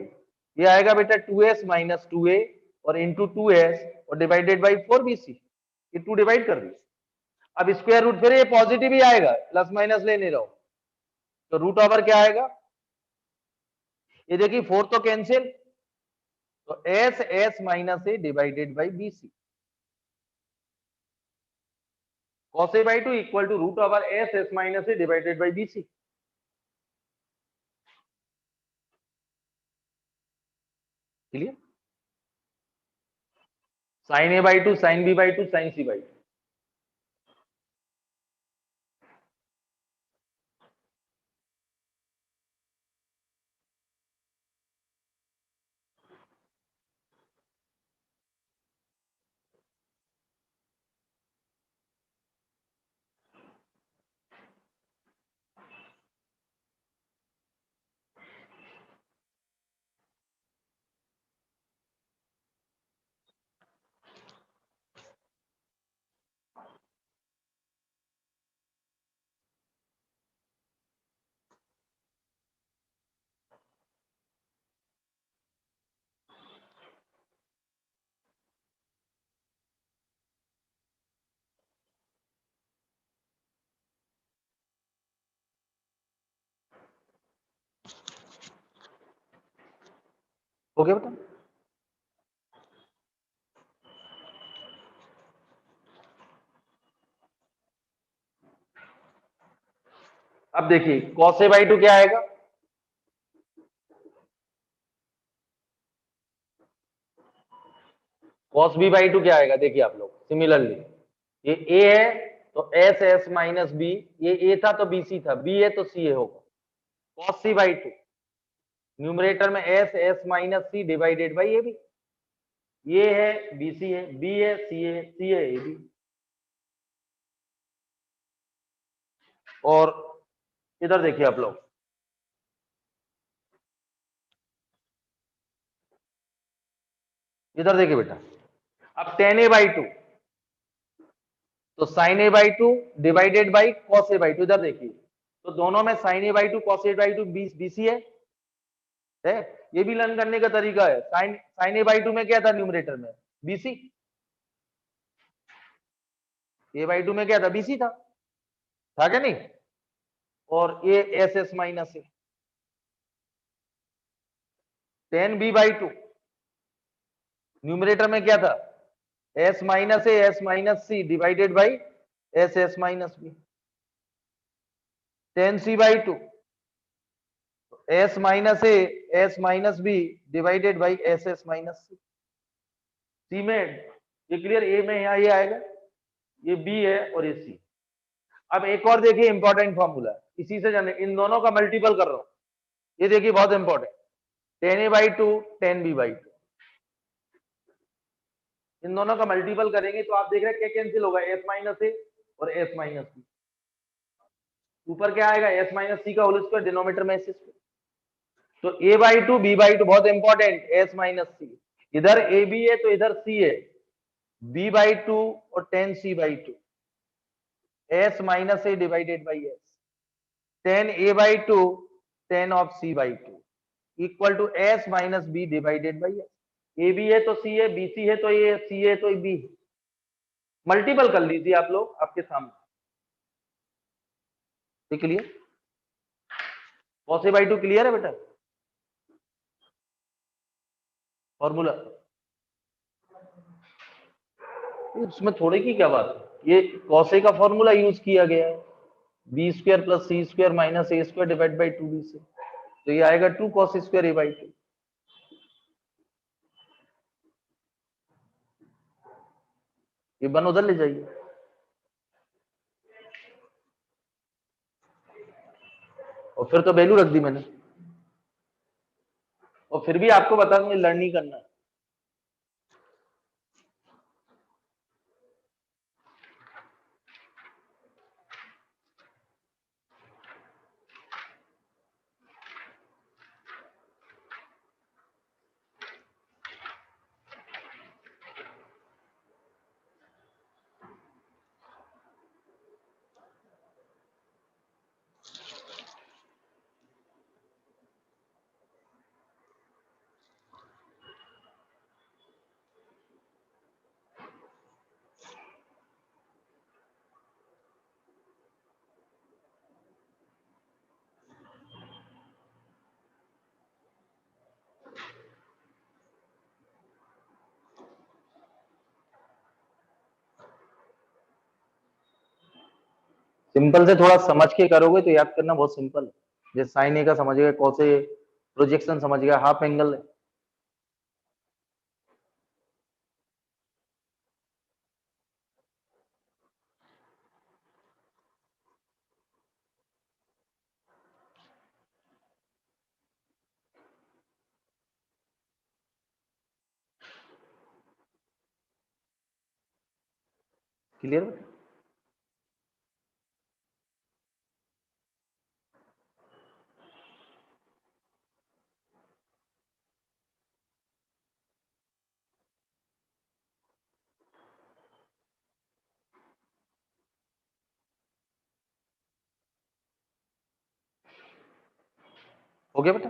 ये आएगा बेटा 2s माइनस 2a और इंटू 2s और डिवाइडेड बाई 4bc। ये 2 डिवाइड कर दिया। अब स्क्वायर रूट, फिर ये पॉजिटिव ही आएगा, प्लस माइनस ले नहीं रहा हूं, तो रूट ओवर क्या आएगा, ये देखिए 4 तो कैंसिल, तो s minus A divided by bc। cos a/2 equal to root over s minus A divided by bc। Clear? sin a/2 sin b/2 sin c/2। हो गया बेटा? अब देखिए cos a बाई टू क्या आएगा, cos b बाई टू क्या आएगा, देखिए आप लोग सिमिलरली ये a है तो एस एस माइनस बी, ये a था तो bc था, b है तो ca होगा, cos c by two numerator में S S minus C divided by A B, ये है बीसी है, बी है सी है, सी है ए बी। और इधर देखिए आप लोग, इधर देखिए बेटा, अब टेन ए बाई टू तो sine A by two divided by cos A by two, इधर देखिए तो दोनों में sine A by two cos A by two BC है, ये भी लर्न करने का तरीका है। साइन ए बाई टू में क्या था न्यूमरेटर में, बीसी, ए बाई टू में क्या था, बीसी था क्या नहीं, और ये S S minus A, tan B by two numerator में क्या था, S minus A S minus C divided by S S minus B, tan C by two S minus A S minus B divided by S S minus C, C में ये clear, ए में यहाँ ये आएगा, ये बी है और ये सी। अब एक और देखिए इंपॉर्टेंट फॉर्मूला, इसी से जाने, इन दोनों का मल्टीपल कर रहा हूं, ये देखिए बहुत important, tan A by two tan B by two, इन दोनों का मल्टीपल करेंगे तो आप देख रहे हैं क्या कैंसिल होगा, एस माइनस ए और एस माइनस बी, ऊपर क्या आएगा एस माइनस सी का होल स्क्वायर, डिनोमिनेटर में एस स्क्वायर, तो A by two B by two बहुत इंपॉर्टेंट, एस माइनस सी, इधर ए बी है तो इधर सी है, बी बाई टू और tan C by two, S minus A divided by S, tan A by two tan of C by two equal to S minus B divided by S, A B है तो C है, B C है तो ए, सी है तो B, multiple कर लीजिए आप लोग आपके सामने, ठीक है, cos a by two clear है बेटा फॉर्मूला, उसमें थोड़े की क्या बात है, ये cos a का फॉर्मूला यूज किया गया है, B square plus C square minus A square divide by two B से, तो ये आएगा two cos square A by two, ये बन उधर ले जाइए, और फिर तो वैल्यू रख दी मैंने, और फिर भी आपको बता दूं लर्न नहीं करना है, सिंपल से थोड़ा समझ के करोगे तो याद करना बहुत सिंपल है, जैसे साइन ए का समझ गए, cos a प्रोजेक्शन समझ गया, हाफ एंगल है, क्लियर, हो गया बेटा।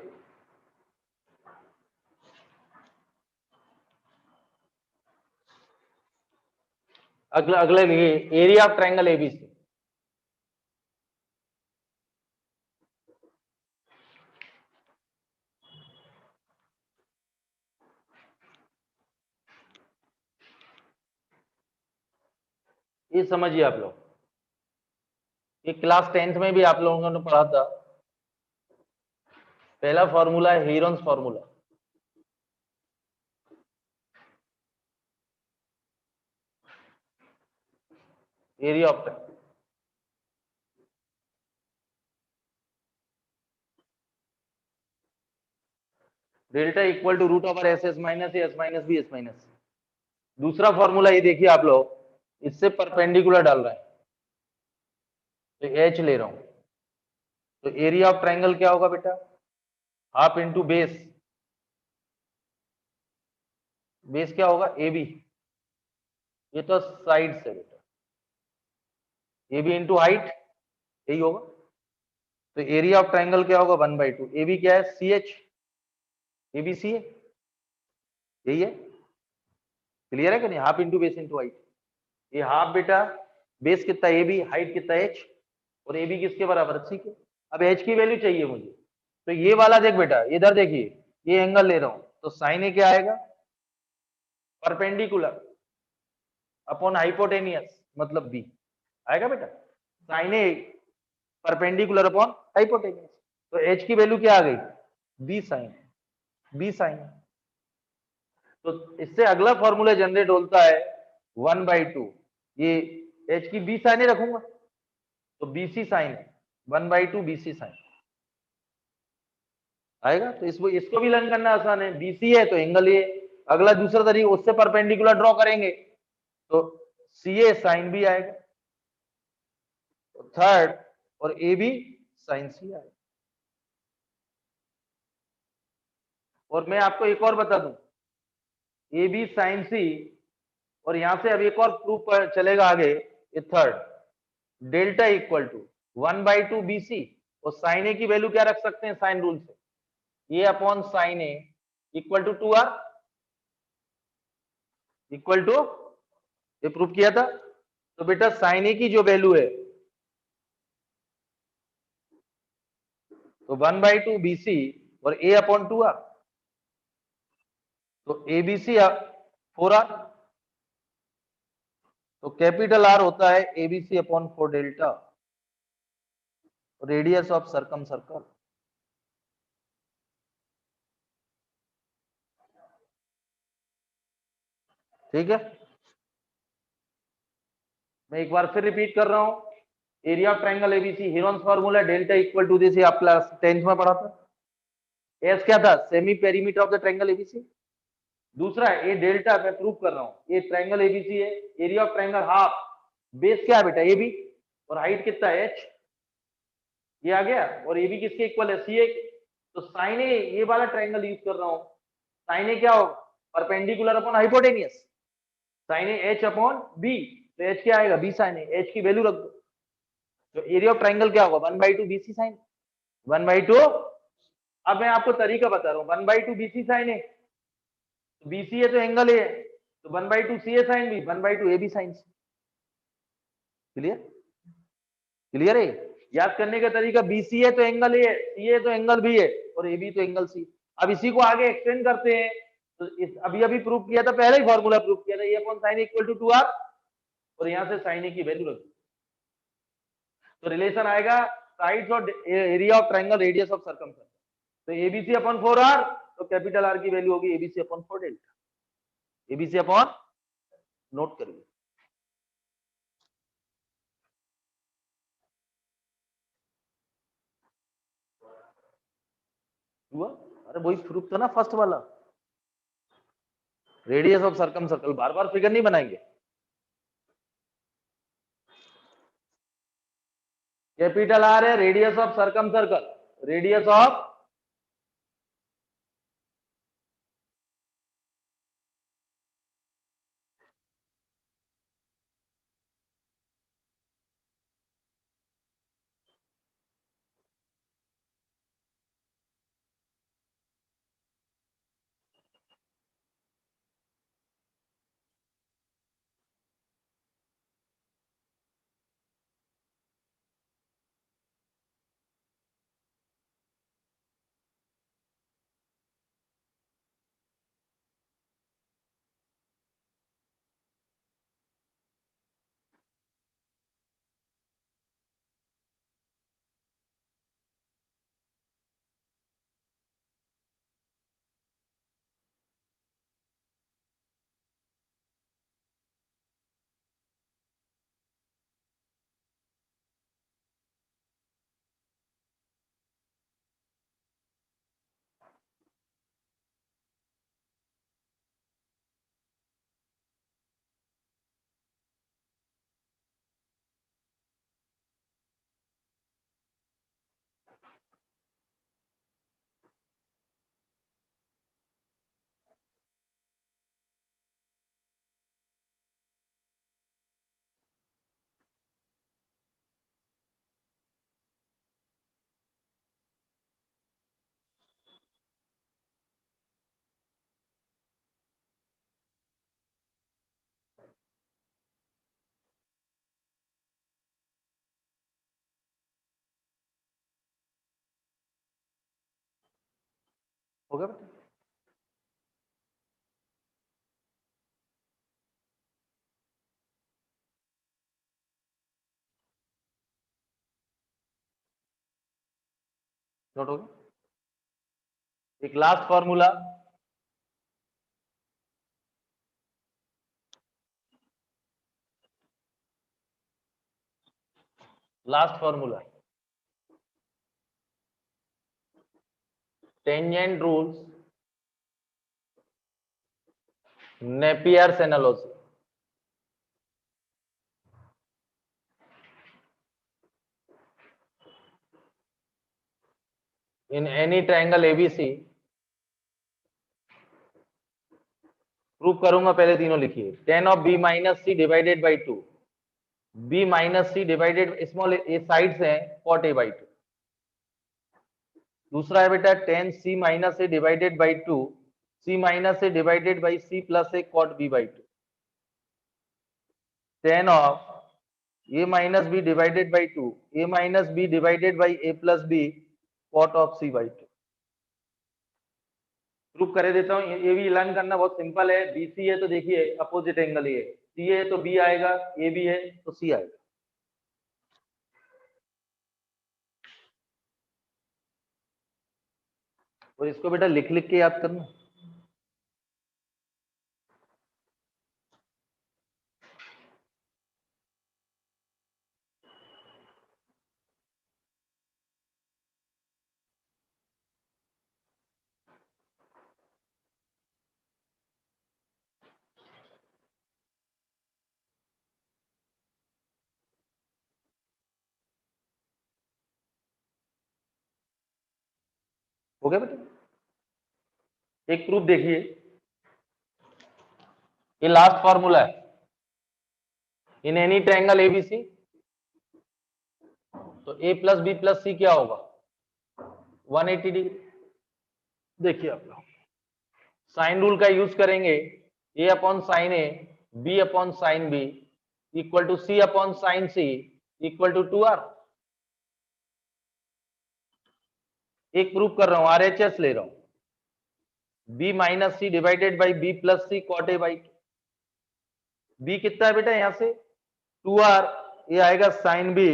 अगला अगले एरिया ऑफ ट्रायंगल एबीसी, ये समझिए आप लोग, ये क्लास 10th में भी आप लोगों ने पढ़ा था। पहला फॉर्मूला है Heron's formula. Area of triangle, delta equal to root over S S minus A S minus B S minus. दूसरा फॉर्मूला ये देखिए आप लोग, इससे परपेंडिकुलर डाल रहे हैं तो एच ले रहा हूं, तो एरिया ऑफ ट्रायंगल क्या होगा बेटा, हाफ इंटू बेस, बेस क्या होगा ए बी, ये तो साइड से बेटा, ए बी इंटू हाइट, यही होगा। तो एरिया ऑफ ट्रायंगल क्या होगा 1/2, ए बी क्या है सी एच, ए बी सी है, यही है। क्लियर है कि नहीं, half into base into height, ये हाफ बेटा, बेस कितना ए बी, हाइट कितना एच, और ए बी किसके बराबर, सी के। अब एच की वैल्यू चाहिए मुझे, तो ये वाला देख बेटा, इधर देखिए, ये एंगल ले रहा हूं, तो साइन ए क्या आएगा, परपेंडिकुलर अपॉन हाइपोटेनियस मतलब बी आएगा बेटा, साइन ए परपेंडिकुलर अपॉन हाइपोटेनियस। तो एच की वैल्यू क्या आ गई, बी साइन, बी साइन। तो इससे अगला फॉर्मूला जनरेट होता है 1/2, ये एच की बी साइन रखूंगा तो बीसी साइन 1/2 बीसी साइन आएगा। तो इसको भी लर्न करना आसान है, बीसी है तो एंगल ए, अगला दूसरा तरीका उससे परपेंडिकुलर ड्रॉ करेंगे तो सी ए साइन बी आएगा, तो थर्ड और ए बी साइन सी आएगा। और मैं आपको एक और बता दूं, ए बी साइन सी, और यहां से अब एक और प्रूफ चलेगा आगे, ये third delta equal to 1/2 BC, और साइन ए की वैल्यू क्या रख सकते हैं साइन रूल से, ये upon sine A equal to 2r, equal to, ये प्रूफ किया था। तो बेटा साइन ए की जो वैल्यू है तो 1/2 बीसी और ए अपॉन 2r, तो एबीसी 4r, तो कैपिटल आर होता है ABC upon 4 delta, radius of circum circle. ठीक है, मैं एक बार फिर रिपीट कर रहा हूं, area of triangle ABC, Heron's formula, delta equal to this, आप क्लास 10th में पढ़ा था। एस क्या था, semi perimeter of the triangle ABC. दूसरा है ये डेल्टा, मैं प्रूव कर रहा हूं, ये ट्रायंगल एबीसी है, area of triangle half, base क्या है बेटा ए बी, और हाइट कितना है एच, ये आ गया, और ए बी किसके इक्वल है सी ए। तो साइन ए, ये वाला ट्रायंगल यूज कर रहा हूं, साइन ए क्या होगा, perpendicular upon hypotenuse, sine A H upon B, तो एच क्या आएगा बी साइन ए, एच की वैल्यू रख दो, तो एरिया ऑफ ट्रायंगल क्या होगा 1/2 बीसी साइन 1/2। अब मैं आपको तरीका बता रहा हूँ, 1/2 बीसी साइन ए, बीसी है तो एंगल ए है, तो 1/2 C A sine B 1/2 A B sine C. Clear, clear है। याद करने का तरीका, बीसी है तो एंगल ए है, सी है तो एंगल बी है, और ए बी तो एंगल सी। अब इसी को आगे एक्सटेंड करते हैं, तो अभी अभी प्रूव किया था, पहले ही फॉर्मूला प्रूव किया था, A upon sine equal to 2r, और यहां से साइन ए की वैल्यू रख, तो रिलेशन आएगा साइड्स और area of triangle radius of circumference. तो एबीसी अपॉन 4r, तो कैपिटल आर की वैल्यू होगी ABC upon 4 delta, ABC upon, note करिए। हुआ, अरे वही प्रूफ था ना फर्स्ट वाला, radius of circum circle, bar bar figure नहीं बनाएंगे। कैपिटल आर है radius of circum circle, radius of, हो गया बेटा? नोट हो गया? एक last formula, tangent rules, Napier's analogy. इन एनी ट्रायंगल एबीसी, प्रूव करूंगा, पहले तीनों लिखिए। Tan of B minus C divided by two, B minus C divided, small A sides हैं कॉट ए बाई टू। दूसरा है बेटा tan C minus A divided by two, C minus A divided by C plus A cot B by two. Tan of A minus B divided by two, A minus B divided by A plus B cot of C by two. Proof कर देता हूँ, ये भी learn करना बहुत simple है। BC है तो देखिए अपोजिट एंगल ये है, सी है तो बी आएगा, ए बी है तो सी आएगा। और इसको बेटा लिख लिख के याद करना। हो गया बेटा? एक प्रूफ देखिए, ये लास्ट फॉर्मूला है। इन एनी ट्रायंगल एबीसी, तो ए प्लस बी प्लस सी क्या होगा? 180 डिग्री। देखिए आप लोग साइन रूल का यूज करेंगे, A upon sine A, B upon sine B equal to C upon sine C equal to 2r। एक प्रूफ कर रहा हूं, आरएचएस ले रहा हूं, B minus C divided by B plus C cot A by two. B कितना है बेटा यहां से 2r, ये आएगा sine B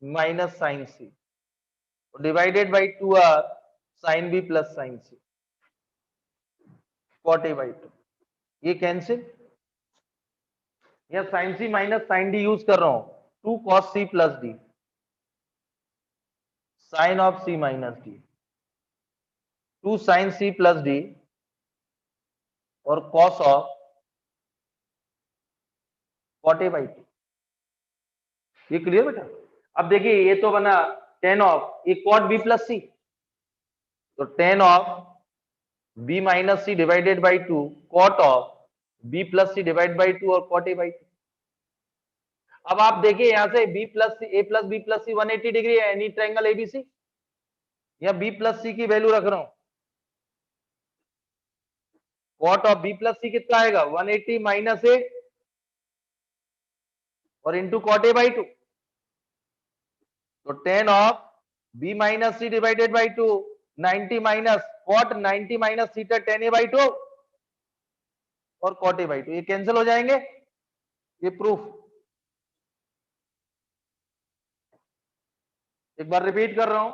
minus sine C divided by 2r sine B plus sine C cot A by two. ये cancel, या sine C minus sine D use कर रहा हूं, 2 cos C plus D sine of C minus D, 2 sine C plus D और cos of cot A by two. ये clear बेटा? अब देखिए ये तो बना tan of A cot B plus C, तो tan of B minus C divided by two cot of B plus C divide by two और कॉट ए बाई टू। अब आप देखिए यहां से B plus C, A plus B plus C 180 degree है any triangle ABC, या B plus C की value रख रहा हूं, cot of B plus C कितना आएगा 180 माइनस ए और into cot A by two. तो tan of B minus C divided by two 90 minus cot 90 minus theta tan A by two और cot A by two, ये cancel हो जाएंगे। ये proof एक बार रिपीट कर रहा हूं,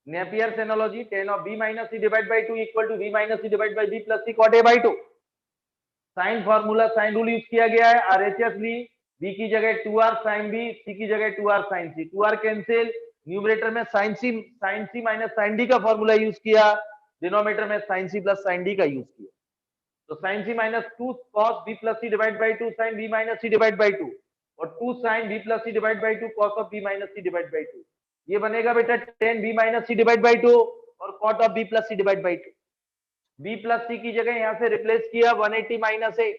Napier's analogy, tan of B minus C divide by two equal to B minus C divide by B plus C cot A by two. Sine formula, sine rule use किया गया है, RHS ली, B की जगह 2r sine B, सी की जगह 2r sine C, 2r cancel, numerator में sine C minus sine D का formula use किया, डिनोमिनेटर में sine C plus sine D का यूज किया। तो sine C minus 2 cos b plus C divide by 2 sine b minus C divide by 2 और 2 sine b plus C divide by 2 cos of b minus C divide by 2। ये बनेगा बेटा tan b minus C divide by 2 और cot of b plus C divide by 2। b plus C की जगह यहां से replace किया 180 माइनस ए,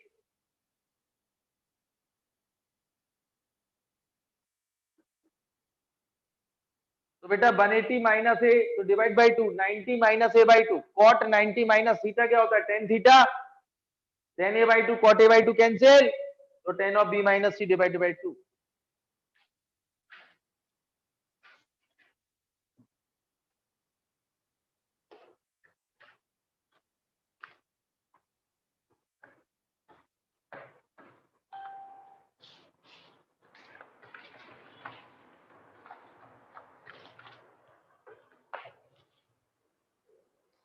तो बेटा 180 माइनस ए तो divide by 2, 90 minus A by 2, cot 90 minus theta क्या होता है tan theta, tan a by 2 cot a by 2 cancel, तो tan of b minus C divide by 2।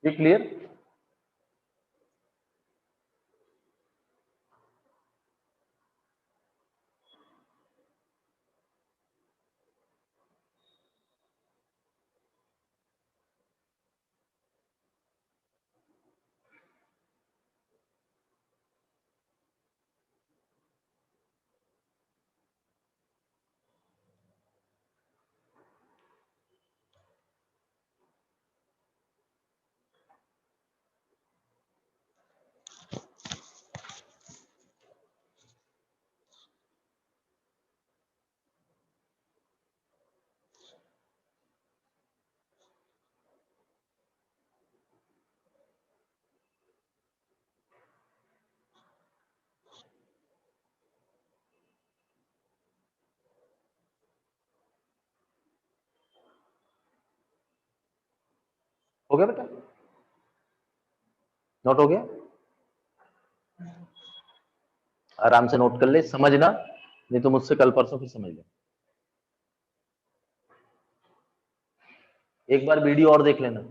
ये क्लियर? हो गया बेटा? नोट हो गया? आराम से नोट कर ले, समझना, नहीं तो मुझसे कल परसों फिर समझ ले। एक बार वीडियो और देख लेना।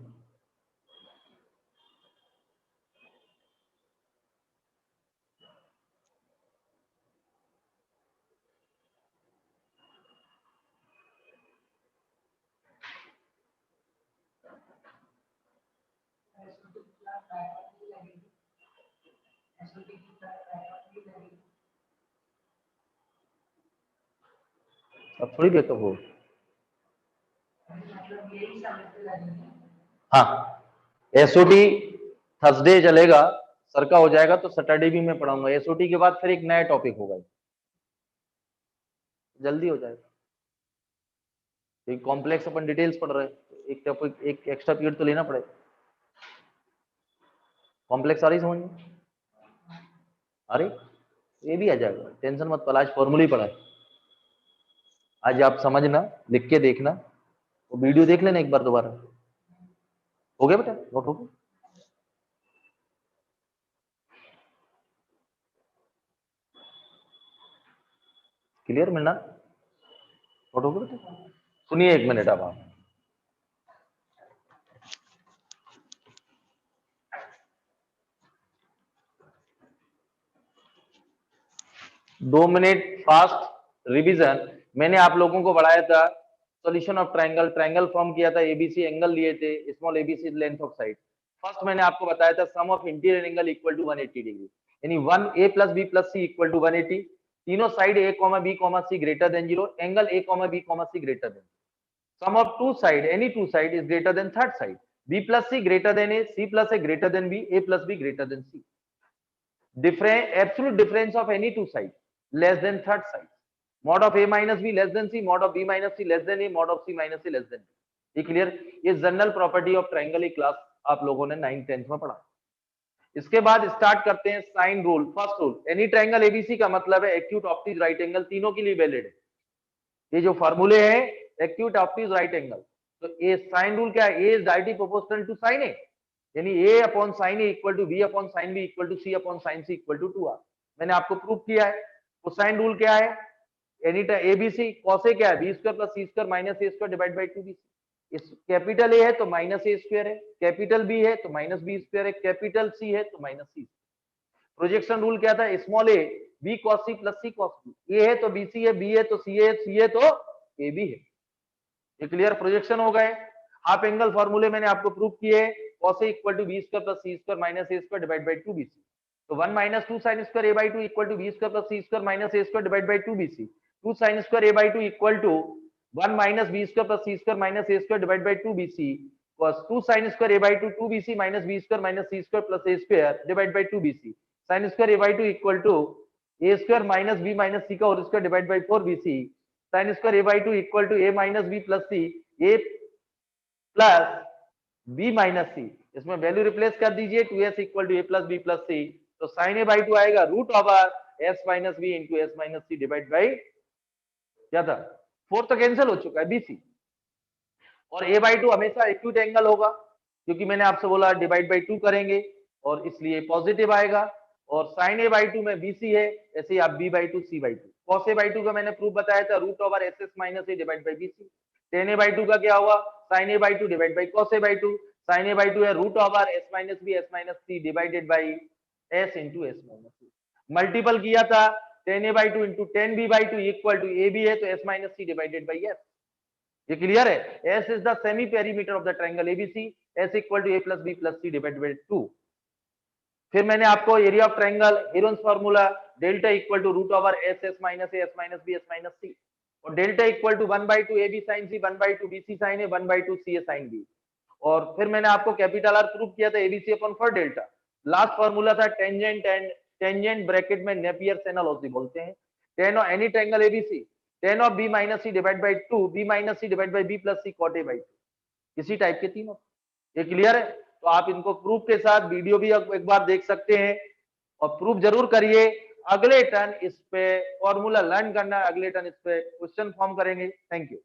अब थोड़ी बैकअप हो। हाँ, एसओटी थर्सडे चलेगा, सर का हो जाएगा तो सैटरडे भी मैं पढ़ाऊंगा। एसओटी के बाद फिर एक नया टॉपिक होगा, जल्दी हो जाएगा। कॉम्प्लेक्स अपन डिटेल्स पढ़ रहे हैं, एक टॉपिक, एक एक्स्ट्रा पीरियड तो लेना पड़ेगा। कॉम्प्लेक्स आ रही समझ में? अरे ये भी आ जाएगा, टेंशन मत, आज फॉर्मूला ही पढ़ा है। आज आप समझना, लिख के देखना, वो वीडियो देख लेना एक बार दोबारा। हो गया बेटा? नोट हो गया? क्लियर मिलना? नोट हो गया बेटा? सुनिए एक मिनट अब आप। 2 मिनट फास्ट रिवीजन। मैंने आप लोगों को बढ़ाया था solution of triangle, triangle form किया था, एबीसी एंगल लिए थे, small ABC length of side. First मैंने आपको बताया था sum of interior angle equal to 180 degree, यानी 1 a plus b plus c equal to 180। तीनों side a b c greater than 0, angle a b c greater than. Sum of two side, any two side is greater than third side, b plus c greater then a, c plus a greater than b, a plus b greater than c। Absolute difference of any two sides less than third side. Mod of a minus b less than c, mod of b minus c less than a, mod of c minus a less than b। ये clear? ये general property of triangle class आप लोगों ने 9th 10th में पढ़ा। इसके बाद start करते हैं sine rule. First rule, any triangle ABC का मतलब है एक्यूट ऑप्टिक राइट एंगल, तीनों के लिए वैलिड है। ये जो फॉर्मूले हैं एक्यूट ऑप्टिक राइट एंगल, तो ये साइन रूल क्या है? A is directly proportional to sine A, यानी a upon sine A equal to b upon sine B equal to c upon sine c equal to 2r। मैंने आपको proof किया है। तो साइन रूल क्या है? Any time ABC cos A क्या है? b square plus c square minus a square divide by 2bc। इस कैपिटल ए है तो माइनस a स्क्वायर है, कैपिटल b है तो माइनस b स्क्वायर है, कैपिटल c है तो माइनस c। प्रोजेक्शन रूल क्या था? Small a b cos c plus c cos b, a है तो bc है, b है तो c है, c है तो ab है। ये क्लियर? प्रोजेक्शन हो गए। हाफ एंगल फॉर्मूले मैंने आपको प्रूव किए, cos a equal to b square plus c square minus a square divide by 2bc। तो 1 minus 2 sin square a by 2 equal to b square plus c square minus a square divide by 2bc। 2 sin square a by 2 equal to 1 minus b square plus c square minus a square divide by 2bc, cos 2 sin square a by 2 2bc minus b square minus c square plus a square divide by 2bc। sin square a by 2 equal to a square minus b minus c का whole square divide by 4bc। sin square a by 2 equal to a minus b plus c, a plus b minus C. इसमें value replace कर दीजिए, 2s equal to a plus b plus c। तो sine a by 2 आएगा root over s minus b into S minus C divide by क्या था? 4 तो cancel हो चुका है bc। और a बाई 2 हमेशा एक्यूट एंगल होगा, क्योंकि मैंने आपसे बोला डिवाइड बाई 2 करेंगे और इसलिए पॉजिटिव आएगा। और साइन a बाई 2 में bc है, ऐसे आप b by 2 c by 2। cos a by 2 का मैंने प्रूफ बताया था root over S S minus A divide by bc। tan a by 2 का क्या हुआ? sin a by 2 divide by cos a by 2। Sine A by two है root over S minus B S minus C divided by S into S minus C. Multiple किया था 10a/2 into 10b/2 equal to A B है तो S minus C divided by S. ये clear है? S is the semi perimeter of the triangle ABC, S equal to A plus B plus C divided by 2। फिर मैंने आपको area of triangle Heron's formula delta equal to root over S S minus A S minus B S minus C, और delta equal to 1/2 A B sine C 1/2 B C sign A 1/2 C A sine B. और फिर मैंने आपको capital R prove किया था ABC upon four delta. Last formula था tangent, and tangent bracket में Napier's analogy बोलते हैं। Tan of any triangle ABC, tan of B minus C divide by 2 B minus C divide by B plus C cot A by 2, इसी type के तीनों। ये clear है? तो आप इनको प्रूफ के साथ वीडियो भी एक बार देख सकते हैं और प्रूफ जरूर करिए। अगले टर्न इस पे फॉर्मूला लर्न करना, अगले टर्न इस पे क्वेश्चन फॉर्म करेंगे। Thank you.